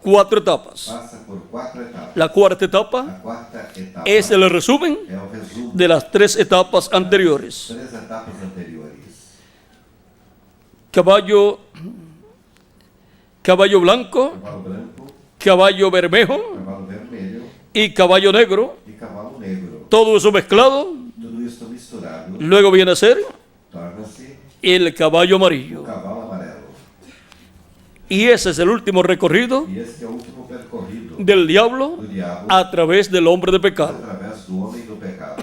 cuatro etapas.
passa por quatro etapas.
La cuarta etapa
A quarta etapa
es el resumen
é o resumo
de las tres etapas anteriores.
três etapas anteriores.
Caballo blanco,
Cavalo branco,
caballo bermejo
cavalo vermelho
y caballo negro,
e cavalo negro.
todo eso mezclado
Tudo isso misturado.
Luego viene a ser
torna-se
el caballo
o
amarillo.
cavalo amarelo.
Y ese es el último recorrido
E esse é o último percorrido
del diablo
do diabo
a través del hombre de pecado.
através do homem do pecado.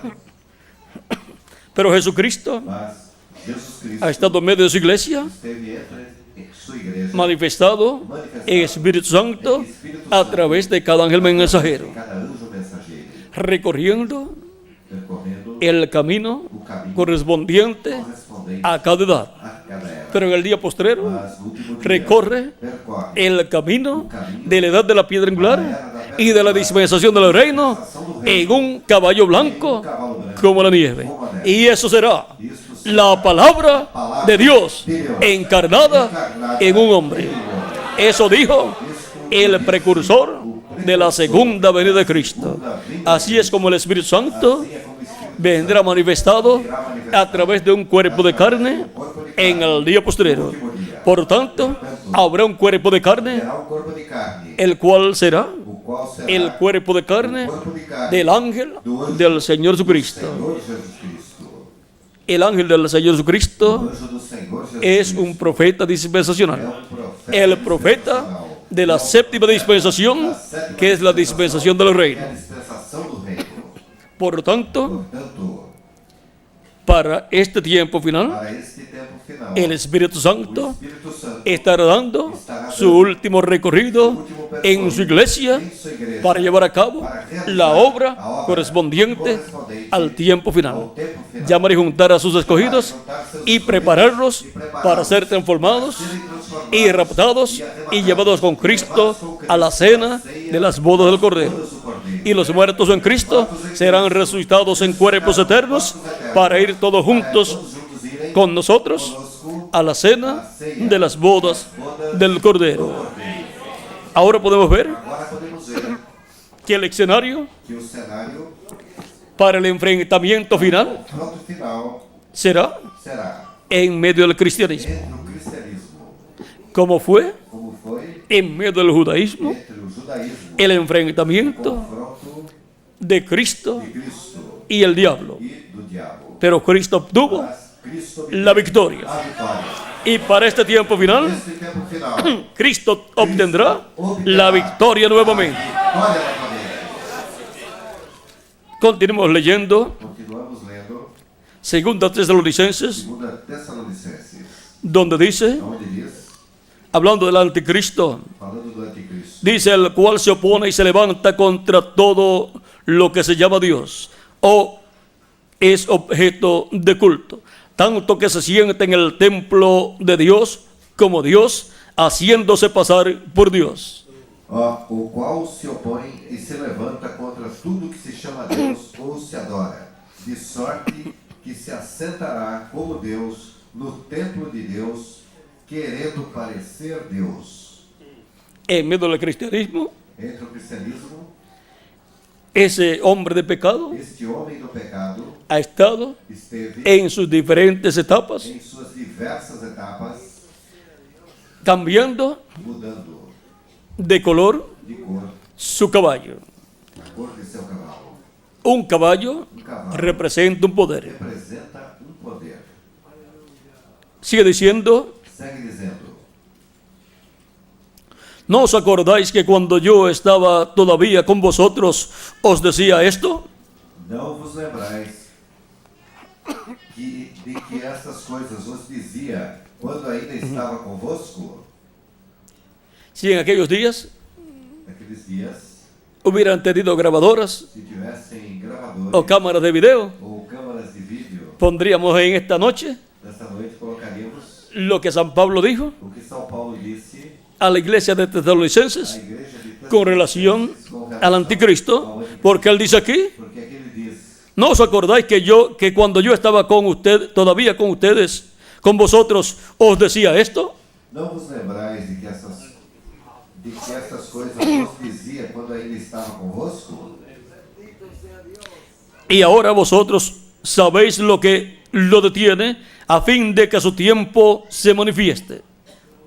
Pero Jesucristo
Mas Jesus Cristo
ha estado en medio de su iglesia,
esteve entre sua igreja,
manifestado en Espíritu Santo a través de cada ángel mensajero,
cada anjo mensageiro,
recorriendo
percorrendo
el camino
o caminho
correspondiente
correspondente
a cada edad.
a cada era.
Pero en el día postrero
Mas no último dia,
recorre
percorre
el camino de la edad de la piedra angular y de la dispensación del reino en un caballo blanco
cavalo branco,
como la nieve.
como a neve.
Y eso será
Isso será
la palabra de Dios encarnada en un hombre. Eso dijo el precursor de la segunda venida de Cristo. Así es como el Espíritu Santo
assim é como o Espírito
vendrá manifestado a través de un cuerpo de carne en el día postrero. Por tanto, habrá un cuerpo de carne,
terá um corpo de carne,
el cual será
o qual será
el cuerpo de carne
o corpo de carne
del ángel del Señor Jesucristo.
Senhor Jesus Cristo.
El ángel del Señor
O
Jesucristo
anjo do Senhor Jesus
es
Cristo
un profeta
é
dispensacional.
profeta
El profeta
dispensacional.
de la séptima dispensación, que es la dispensación del
É
reino.
a dispensação do reino.
Por lo tanto,
Portanto,
para este tiempo final,
para este tempo final,
el Espíritu
o
Santo
Espírito Santo
estará dando su último recorrido en su iglesia
em sua igreja
para llevar a cabo la obra correspondiente al tiempo final.
ao tempo final,
Llamar y juntar a sus escogidos y prepararlos para ser transformados y raptados y llevados con Cristo a la cena de las bodas del Cordero.
do Cordeiro.
Y los muertos en Cristo serán resucitados en cuerpos eternos para ir todos juntos
Todos juntos irem
con nosotros
conosco
a la cena de las bodas del Cordero. Ahora podemos ver
Agora podemos ver
que el escenario
que o cenário,
para el enfrentamiento final
o confronto final,
será
será
en medio del cristianismo,
entre o cristianismo,
como fue
como foi
en medio del judaísmo,
entre o judaísmo,
el
o
enfrentamiento
confronto
de Cristo
de Cristo
y el diablo.
e do diabo.
Pero Cristo obtuvo
Mas Cristo
la victoria.
a vitória.
Y para este tiempo final,
Neste tempo final,
Cristo obtendrá la victoria nuevamente.
vitória novamente.
Continuemos leyendo
Continuamos lendo
Segunda Tesalonicenses,
2 Tessalonicenses,
donde dice,
onde diz,
hablando del anticristo,
falando do anticristo,
dice el cual se opone y se levanta contra todo lo que se llama Dios o es objeto de culto, tanto que se siente en el templo de Dios como Dios, haciéndose pasar por Dios.
o qual se opõe e se levanta contra tudo que se chama Deus ou se adora, de sorte que se assentará como Deus no templo de Deus, querendo parecer Deus.
En medio del cristianismo,
Entre o cristianismo,
ese hombre de pecado
este homem do pecado
ha estado
esteve
en sus diferentes etapas,
em suas diversas etapas,
cambiando
mudando
de color
de cor,
su caballo.
a cor de seu cavalo.
Un caballo
Um cavalo
representa un poder.
representa um poder.
Sigue diciendo,
Segue dizendo,
¿no os acordáis que cuando yo estaba todavía con vosotros os decía esto?
não vos lembrais de que estas coisas vos dizia quando ainda estava convosco?
Si en aquellos días
Naqueles dias,
hubieran tenido grabadoras
se tivessem
o
gravadores
cámaras de video,
ou câmaras de vídeo,
pondríamos en esta noche
nesta noite colocaríamos
lo que San Pablo dijo
o que São Paulo disse
a la iglesia de
à
Tesalonicenses
igreja de
con relación al anticristo, porque él dice aquí,
porque aqui ele diz,
¿no os acordáis que cuando yo estaba con usted, todavía con ustedes, con vosotros, os decía esto?
não vos lembrais de que estas coisas vos dizia quando ainda estava convosco?
Y ahora vosotros sabéis lo que lo detiene a fin de que a su tiempo se manifieste.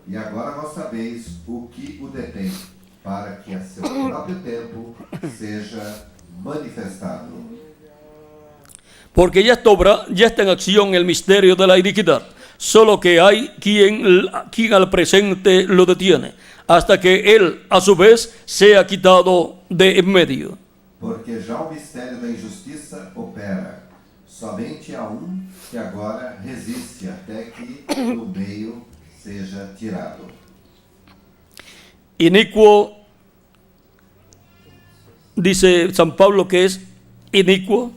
E agora vós sabeis o que o detém, para que a seu próprio tempo seja manifestado.
Porque ya está en acción el misterio de la iniquidad, solo que hay quien al presente lo detiene, hasta que él a su vez sea quitado de en medio.
Porque já o mistério da injustiça opera. Somente há que agora resiste até que do meio seja tirado.
Inicuo, dice San Pablo que es inicuo,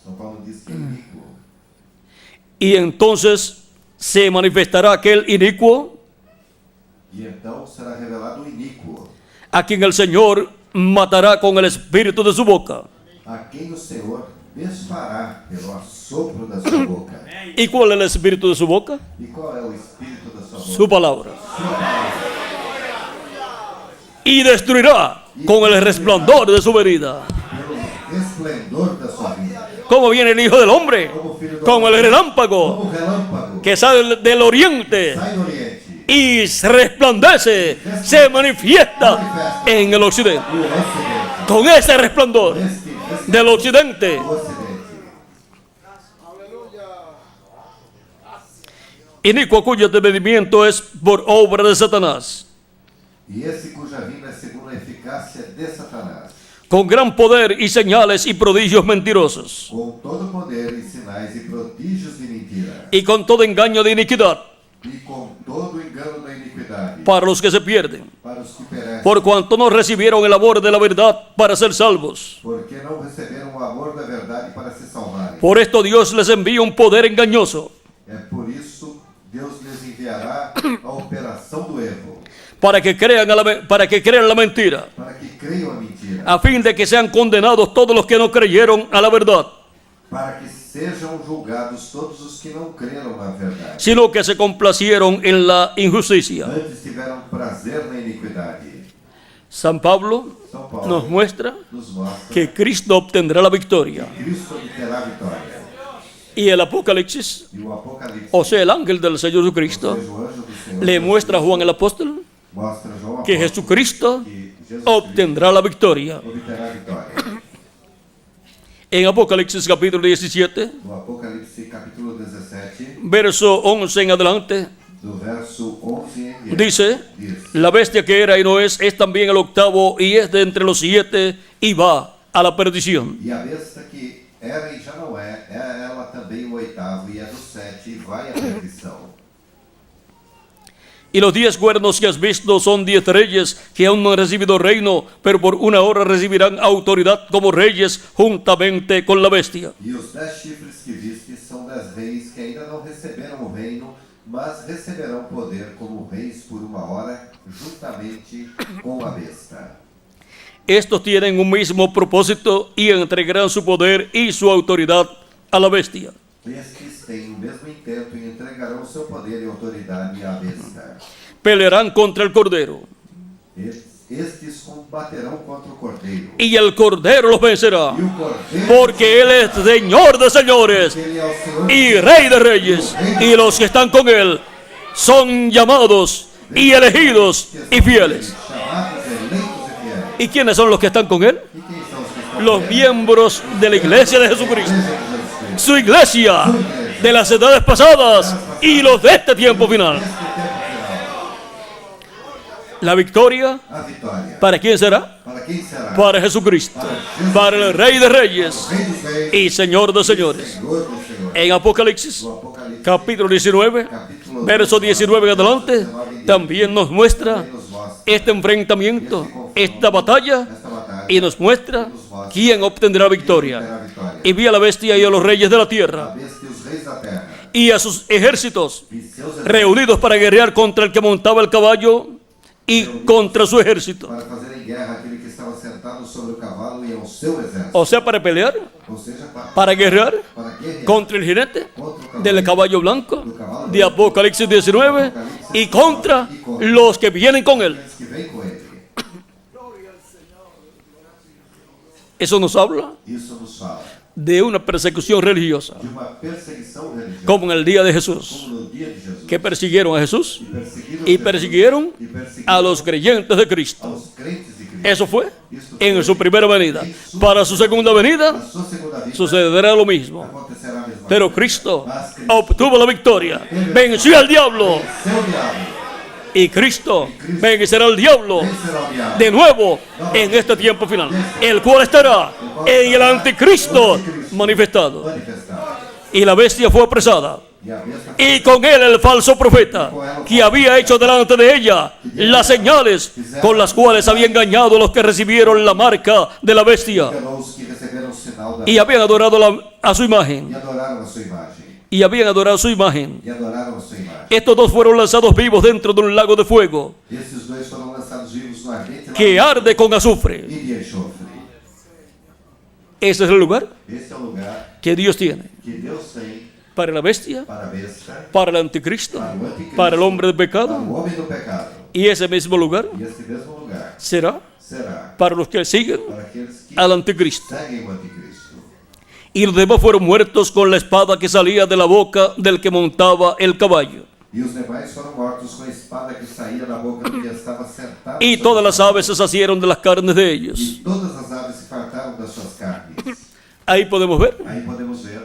São Paulo diz que é iníquo.
y entonces se manifestará aquel inicuo
E então será revelado o iníquo,
a quien el Señor matará con el espíritu de su boca.
a quem o Senhor desfará pelo assopro da sua boca.
¿Y cuál es el espíritu de su boca?
E qual é o espírito da sua boca?
Su palabra. Y destruirá con el resplandor de su venida.
Pelo esplendor da sua vida.
¿Cómo viene el Hijo del Hombre? Como el relámpago
Como relâmpago
que sale del oriente
sai do oriente.
y se resplandece, se manifiesta en el occidente.
O ocidente.
Con ese resplandor
Este
del occidente,
o ocidente.
inicuo cuyo desmedimiento es por obra de Satanás,
E esse cuja vinda é segundo a eficácia de Satanás,
con gran poder y señales y prodigios mentirosos,
com todo poder e sinais e prodígios de mentira,
y con todo engaño de iniquidad
e com todo o engano da iniquidade,
para los que se pierden,
para os que perecem,
por cuanto no recibieron el amor de la verdad para ser salvos.
porque não receberam o amor da verdade para se salvarem.
Por esto Dios les envía un poder engañoso
É por isso Deus lhes enviará a operação do erro,
para que crean la mentira,
para que creiam a mentira,
a fin de que sean condenados todos los que no creyeron a la verdad,
para que sejam julgados todos os que não creram na verdade,
sino que se complacieron en la injusticia.
antes tiveram prazer na iniquidade.
San Pablo
São Paulo
nos muestra
nos mostra
que Cristo obtendrá la victoria.
Cristo obterá a vitória.
Y el Apocalipsis,
E o Apocalipse,
o sea, el ángel del Señor
ou
Jesucristo,
seja, o anjo do Senhor,
le muestra a Juan el apóstol
mostra a João
que
apóstolo
Jesucristo
que Jesus
obtendrá la victoria.
Cristo obterá a vitória.
En Apocalipsis capítulo 17,
No Apocalipse capítulo 17,
verso 11 en adelante,
do verso 11 em diante,
dice:
diz:
la bestia que era y no es también el octavo y es de entre los 7 y va a la perdición.
E a besta que era e já não é ela também o oitavo, e é do 7 e vai à perdição.
Y los 10 cuernos que has visto son 10 reyes que aún no han recibido reino, pero por una hora recibirán autoridad como reyes juntamente con la bestia.
E os 10 chifres que viste são 10 reis que ainda não receberam o reino, mas receberão poder como reis por uma hora, juntamente com a besta.
Estos tienen un mismo propósito y entregarán su poder y su autoridad a la bestia.
Estes têm o mesmo intento e entregarão seu poder e autoridade à besta.
Pelearán contra el Cordero
Estes combaterão contra o Cordeiro.
y el Cordero los vencerá,
E o Cordeiro,
porque Él es Señor de señores
ele é o Senhor
y Rey de reyes, y los que están con Él son llamados y elegidos y fieles.
chamados, eleitos e fiéis.
¿Y quiénes son los que están con Él?
E quem são os que estão
Los
com ele?
miembros de la iglesia de Jesucristo,
Igreja de Jesus Cristo.
su iglesia de las edades pasadas y los de este tiempo final.
Este tempo final.
La victoria,
A vitória.
¿para quién será?
Para quem será?
Para Jesucristo, para el Rey de Reyes
Rei dos reis
y Señor de señores.
Senhor do Senhor.
En Apocalipsis,
No Apocalipse,
capítulo 19,
capítulo
verso 19 en adelante,
19 em diante,
también nos muestra
também nos mostra
este enfrentamiento, esta batalla,
esta batalha
y nos muestra quién obtendrá la victoria.
terá a vitória.
Y vi a la bestia y a los reyes de la
A
tierra
besta e os reis da terra
y a sus ejércitos
e seus exércitos
reunidos para guerrear contra el que montaba el caballo y contra su ejército.
para fazerem guerra àquele que estava sentado sobre o cavalo e ao seu exército.
O sea, para pelear,
Ou seja,
para guerrear
para guerrear
contra el jinete
contra o
del caballo blanco
do cavalo
de Apocalipsis 19 y contra los que vienen con él.
aqueles que vêm com ele.
Eso nos habla
Isso nos fala
de una persecución religiosa,
de uma perseguição religiosa,
como en el día de Jesús,
como no dia de Jesus,
que persiguieron a Jesús
e perseguiram
y persiguieron
e perseguiram
a los creyentes de Cristo.
aos crentes de Cristo.
Eso fue en su primera venida. Para su segunda venida
Na sua segunda vinda,
sucederá lo mismo.
acontecerá a mesma
Pero
coisa.
Cristo
Mas Cristo
obtuvo la victoria, venció al diablo,
venceu o diabo,
y Cristo vencerá al diablo
vencerá o diabo.
de nuevo en este tiempo final, el cual estará en el anticristo manifestado.
Manifestado.
Y la bestia fue apresada,
E a besta
y con él el falso profeta, que había hecho delante de ella las señales con las cuales había engañado a los que recibieron la marca de la bestia
enganou os que receberam o sinal da
y habían adorado a su imagen.
e adoraram a sua imagem.
Y habían adorado su imagen.
E adoraram a sua imagem.
Estos dos fueron lanzados vivos dentro de un lago de fuego
Esses dois foram lançados vivos no ardente
que arde con azufre.
e de enxofre.
Ese es el lugar
Esse é o lugar
que Dios tiene
que Deus tem
para la bestia,
para a besta,
para el anticristo,
para o anticristo,
para el hombre de
para
pecado.
o homem do pecado.
Y ese mismo lugar
E esse mesmo lugar
será
será
para los que siguen
para aqueles que
al anticristo.
seguem o anticristo.
Y los demás fueron muertos con la espada que salía de la boca del que montaba el caballo.
E os demais foram mortos com a espada que saía da boca do que estava sentado.
Y
sobre
todas
o
las
cavalo.
aves se sacieron de las carnes de ellos.
E todas as aves se fartaram das suas carnes.
Ahí podemos ver
Aí podemos ver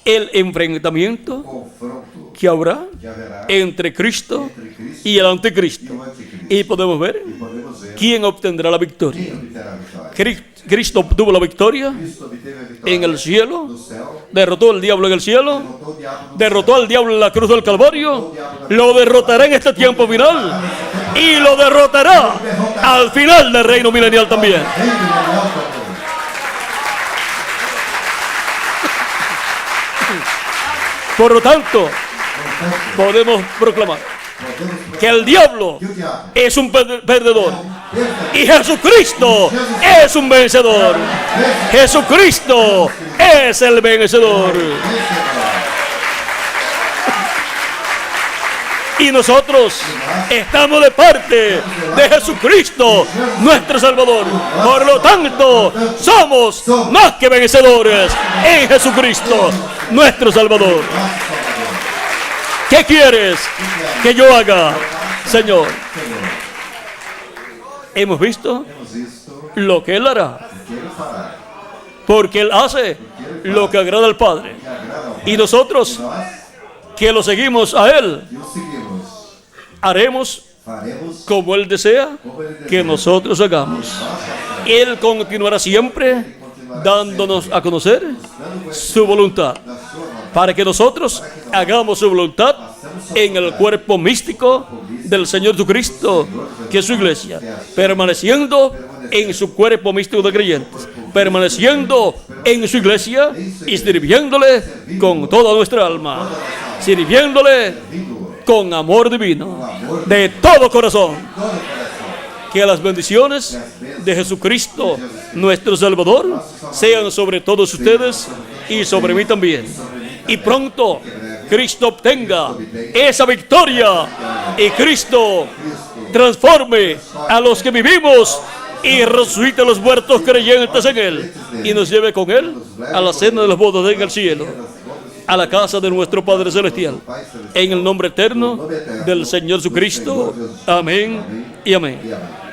el
o
enfrentamiento
confronto
que habrá
que haverá
entre Cristo
entre Cristo
y el
e
anticristo.
o anticristo.
Y podemos ver
E podemos ver
quién obtendrá la victoria.
quem obterá a vitória.
Cristo obtuvo la victoria
Cristo obteve a vitória
en el cielo,
no céu,
derrotó al diablo en el cielo,
derrotou o diabo no
derrotó al diablo en la cruz del Calvario, lo derrotará en este tiempo final y lo derrotará al final del reino milenial también.
céu. Reino milenial também.
Por lo tanto, podemos proclamar
Podemos
que el diablo
que o diabo
es un perdedor
perca
y Jesucristo es un vencedor. Jesucristo es el vencedor. Y nosotros estamos de parte de Jesucristo, nuestro Salvador. Por lo tanto, somos más que vencedores en Jesucristo, nuestro Salvador. ¿Qué quieres que yo haga, Señor? Hemos visto
Temos visto
lo que Él hará,
o que ele fará,
porque Él hace lo que agrada al Padre.
que agrada ao Pai.
Y nosotros
Nós
que lo seguimos a Él,
que o seguimos,
haremos
faremos
como Él desea
como ele deseja.
que nosotros hagamos. Él continuará siempre dándonos a conocer su voluntad,
da sua vontade,
para que nosotros hagamos su voluntad en el cuerpo místico del Señor Jesucristo, que es su iglesia, permaneciendo en su cuerpo místico de creyentes, permaneciendo en su iglesia y sirviéndole con toda nuestra alma, sirviéndole con amor divino, de todo corazón. Que las bendiciones de Jesucristo, nuestro Salvador, sean sobre todos ustedes y sobre mí también. Y pronto Cristo obtenga esa victoria y Cristo transforme a los que vivimos y resucite a los muertos creyentes en Él y nos lleve con Él a la cena de los bodas en el cielo, a la casa de nuestro Padre Celestial. En el nombre eterno del Señor Jesucristo. Amén y amén.
e amém.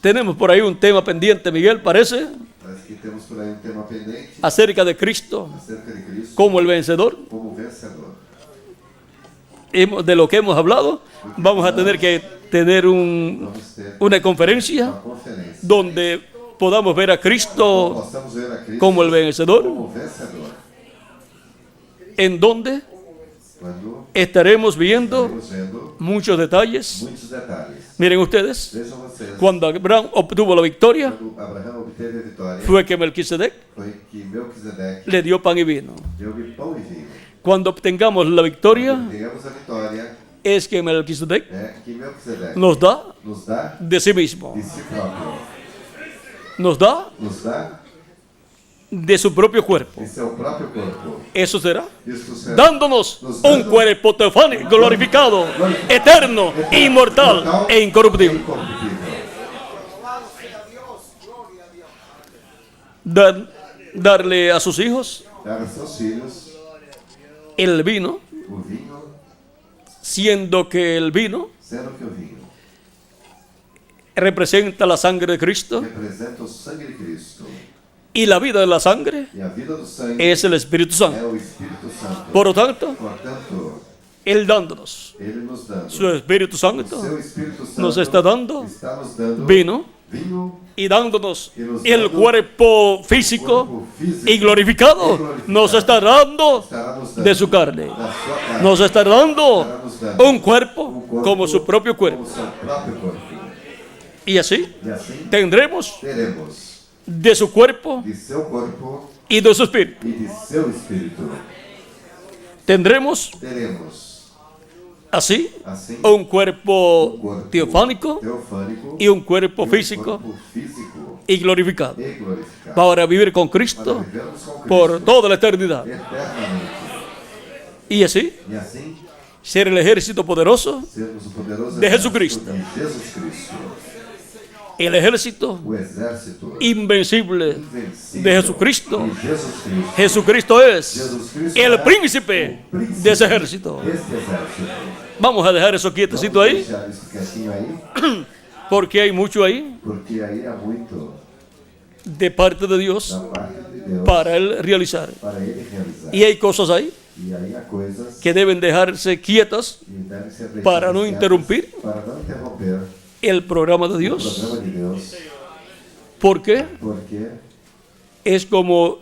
Tenemos por ahí un tema pendiente, Miguel, parece,
Parece que temos por aí tema pendente
acerca de Cristo
acerca de Cristo
como el vencedor.
como vencedor.
De lo que hemos hablado, vamos a tener que tener
Vamos ter
una conferencia
uma conferência.
donde podamos ver a Cristo
Possamos ver a Cristo
como el vencedor,
como vencedor.
en donde
Quando
estaremos viendo
estamos vendo
muchos detalles.
muitos detalhes.
Miren ustedes,
Vejam vocês,
cuando Abraham obtuvo la victoria,
quando Abraão obteve a vitória,
fue que Melquisedec
foi que Melquisedeque
le dio pan y vino.
deu-lhe pão e vinho.
Cuando obtengamos la victoria,
Temos a vitória,
es que Melquisedec
é que Melquisedeque
nos da
nos dá
de sí mismo,
de si próprio,
nos da
nos dá
de su propio cuerpo.
de seu próprio corpo.
Eso será
Isso será
dándonos un cuerpo teofánico, glorificado, eterno, inmortal e incorruptible.
incorruptível.
Darle a sus hijos
Dar a seus filhos
el vino,
o vinho,
siendo que el vino
sendo que o vinho
representa la sangre de Cristo,
representa o sangue de Cristo.
y la vida de la sangre
E a vida do sangue
es el Espíritu
é
Santo.
o Espírito Santo.
Por lo tanto,
Portanto,
Él dándonos
Ele nos dando
su Espíritu
o
Santo,
seu Espírito Santo
nos está dando
está nos dando
vino
vinho
y dándonos
y nos
el
dando
cuerpo físico
cuerpo físico
y glorificado, nos está dando
estará nos dando
de su carne.
da sua carne.
Nos está dando
Estará nos dando
un cuerpo como su propio
como
cuerpo.
seu próprio corpo.
Y así
E assim
tendremos
teremos
de su cuerpo
de seu corpo
y de su espíritu.
e de seu espírito.
Tendremos
Teremos
así
assim
un cuerpo
corpo
teofánico
teofânico
y un cuerpo
e
físico
corpo físico
y glorificado
e glorificado.
para vivir con
Para
Cristo
vivermos com Cristo
por toda la eternidad.
eternamente.
Y así
E assim
ser el ejército poderoso,
sermos o poderoso
de
exército
Jesucristo.
de Jesus Cristo,
el ejército
o exército
invencible
invencível
de Jesucristo.
de Jesus Cristo.
Jesucristo es
Jesus Cristo
el
é
príncipe
o príncipe
de ese ejército.
deste exército.
Vamos a dejar eso quietecito
Vamos
ahí,
deixar isso quietinho aí,
porque hay mucho ahí
porque aí há muito
de parte de Dios
da parte de Deus
para Él realizar.
para Ele realizar.
Y hay cosas ahí
E aí há coisas
que deben dejarse quietas
que devem ser deixadas
para no
quietas,
interrumpir
para não interromper
el programa de
o
Dios,
programa de Deus,
porque
porque
es como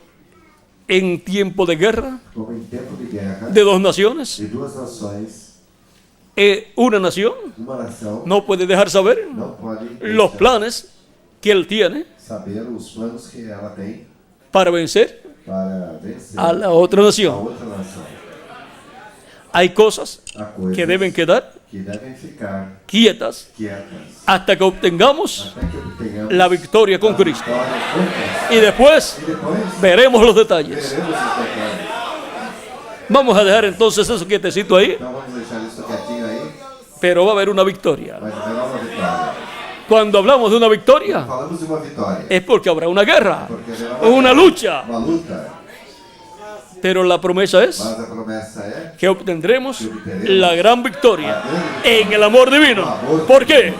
en tiempo de guerra
como em tempo de guerra
de dos naciones,
de duas nações,
una nación
uma nação
no puede dejar saber
não pode
los
deixar
planes que él tiene
saber os planos que ela tem
para vencer
para vencer
a la otra
a
nación.
outra nação.
Hay cosas
Há coisas
que deben quedar
que devem ficar
quietas
quietas
hasta que obtengamos
até que obtenhamos
la victoria con
a
Cristo.
vitória com Cristo.
Y después
E depois
veremos los detalles.
veremos os detalhes.
Vamos a dejar entonces eso quietecito ahí,
Então vamos deixar isso quietinho aí,
pero va a haber una victoria.
mas haverá uma vitória.
Cuando hablamos de una victoria,
Falamos de uma vitória,
es porque habrá una guerra,
porque haverá
una lucha.
uma luta,
Pero la promesa es
mas a promessa é
que obtendremos la gran victoria en el amor divino. ¿Por qué?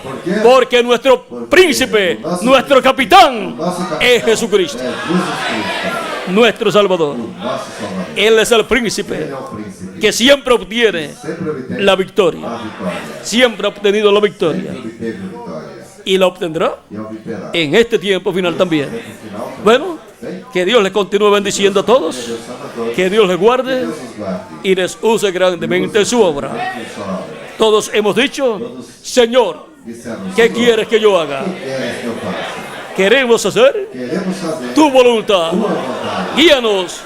Porque nuestro príncipe, nuestro capitán
nosso capitão
es Jesucristo,
é Jesus Cristo,
nuestro Salvador.
o nosso Salvador.
Él es el
Ele
príncipe
é o príncipe
que siempre obtiene
sempre obteve
la victoria.
a vitória,
Siempre ha obtenido la
sempre
victoria
obteve vitória
y la obtendrá
e a obterá.
en este tiempo final también.
No final,
Bueno,
bem,
que Dios les continúe bendiciendo a todos,
Deus salva a todos,
que Dios les guarde
Deus nos guarde.
y les use grandemente en su obra.
Em sua obra.
Todos hemos dicho, Señor,
Dissemos,
¿qué
Senhor,
quieres que yo haga?
o que queres que eu faça?
Queremos hacer
Queremos fazer
tu voluntad.
tua vontade,
Guíanos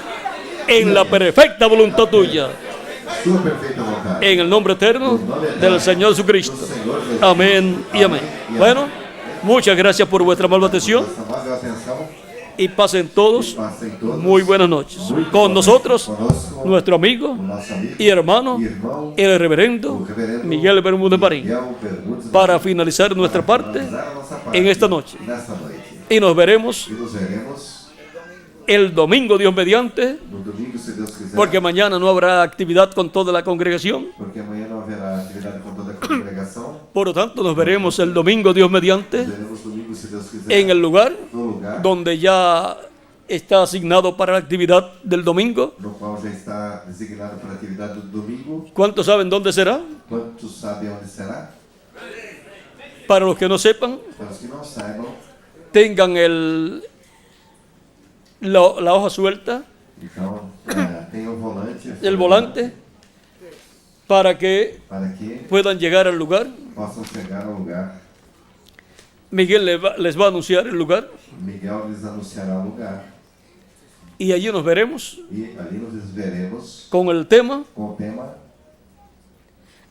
en la perfecta voluntad tuya.
sua perfeita vontade.
En el nombre eterno del Señor Jesucristo. Amén y amén. Bueno, muchas gracias por vuestra amable atención
Essa amável atenção,
y pasen todos
passem todos
muy buenas noches. Con nosotros,
conosco,
nuestro amigo
o nosso amigo
y hermano,
e irmão
el reverendo Miguel Bermúdez Marín,
Miguel Bermudes,
para finalizar nuestra parte
finalizar a nossa parte
en esta noche.
nesta noite.
Y nos veremos
E nos veremos
el domingo, Dios mediante,
no domingo, se Deus quiser,
porque mañana no habrá actividad con toda la congregación.
porque amanhã não haverá atividade com toda a congregação.
Por lo tanto, nos veremos el domingo, Dios mediante,
Nos veremos domingo, se Deus quiser,
en el lugar
no lugar
donde ya está asignado para la actividad del domingo.
no qual já está designado para a atividade do domingo.
¿Cuántos saben dónde será?
Quantos sabem onde será?
Para los que no sepan,
Para os que não saibam,
tengan la hoja suelta,
então tem o volante,
el volante, para que
para que
puedan llegar al lugar.
possam chegar ao lugar.
Miguel les va a anunciar el lugar
Miguel lhes anunciará o lugar
y allí nos veremos
e ali nos veremos
con el tema
com o tema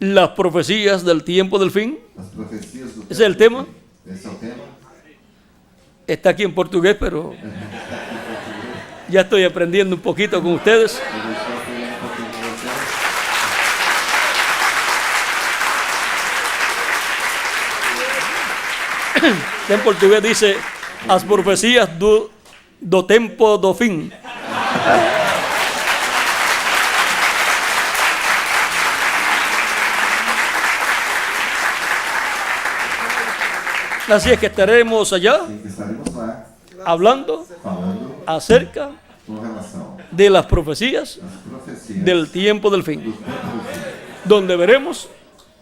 las profecías del tiempo del fin.
as profecias do
¿Ese es el tema?
Esse é o tema.
Está aquí en portugués, pero ya estoy aprendiendo un poquito con ustedes.
Eu estou aprendendo um pouquinho com vocês.
En portugués dice as profecías do tempo do fim. Así es que estaremos allá
Em que estaremos lá
hablando
falando
acerca
com relação
de las profecías
às profecias
del tiempo del
do
fin,
tempo do fim.
donde veremos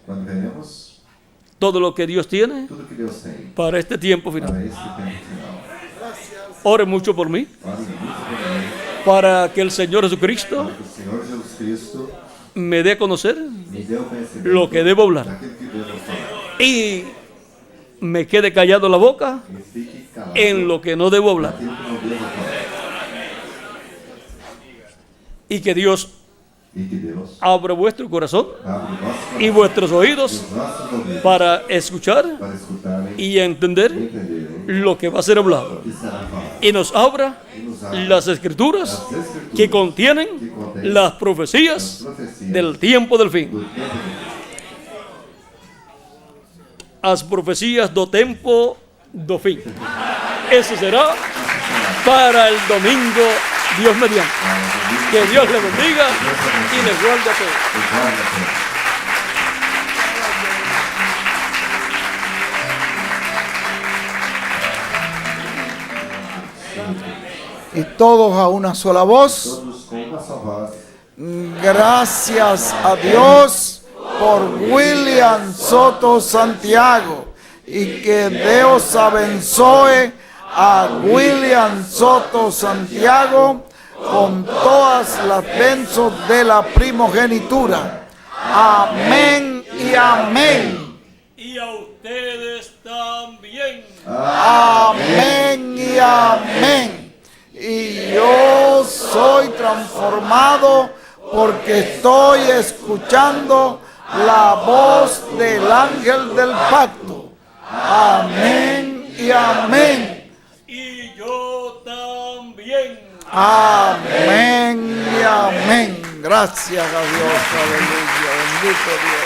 Quando veremos
todo lo que Dios tiene
tudo que Deus tem
para este tiempo final.
para este tempo final.
Ore mucho por mí,
Ore muito por mim,
para que el Señor Jesucristo
para que o Senhor Jesus Cristo
me dé a conocer
me dê o conhecimento
lo que debo hablar
daquilo que devo falar.
y me quede callado la boca
E fique calado
en lo que no debo hablar.
daquilo que não devo falar.
Y que Dios
E que Deus
abra vuestro corazón
abra o nosso
y
coração
vuestros
e
oídos
os nossos ouvidos
para escuchar
para escutarem
y entender
e entenderem
lo que va a ser hablado.
o que será falado.
Y nos abra
E nos abra
las escrituras
as escrituras
que contienen
que contêm
las
as
profecías
profecias
del tiempo del
do
fin.
tempo do fim.
As profecías do tempo do fin. Eso será para el domingo, Dios mediante. Que Dios le bendiga y les guarde a todos.
E guarda a todos.
Y todos a una sola voz.
Todos com uma só voz.
Gracias a Dios por William Soto Santiago. Y que Dios abençoe a William Soto Santiago con todas las benzos de la primogenitura. Amén y amén.
Y a ustedes también.
Amén y amén. Y yo soy transformado porque estoy escuchando la voz del ángel del pacto. Amén y amén.
Y yo también.
Amén y amén. Gracias a Dios. Aleluya. Bendito Dios.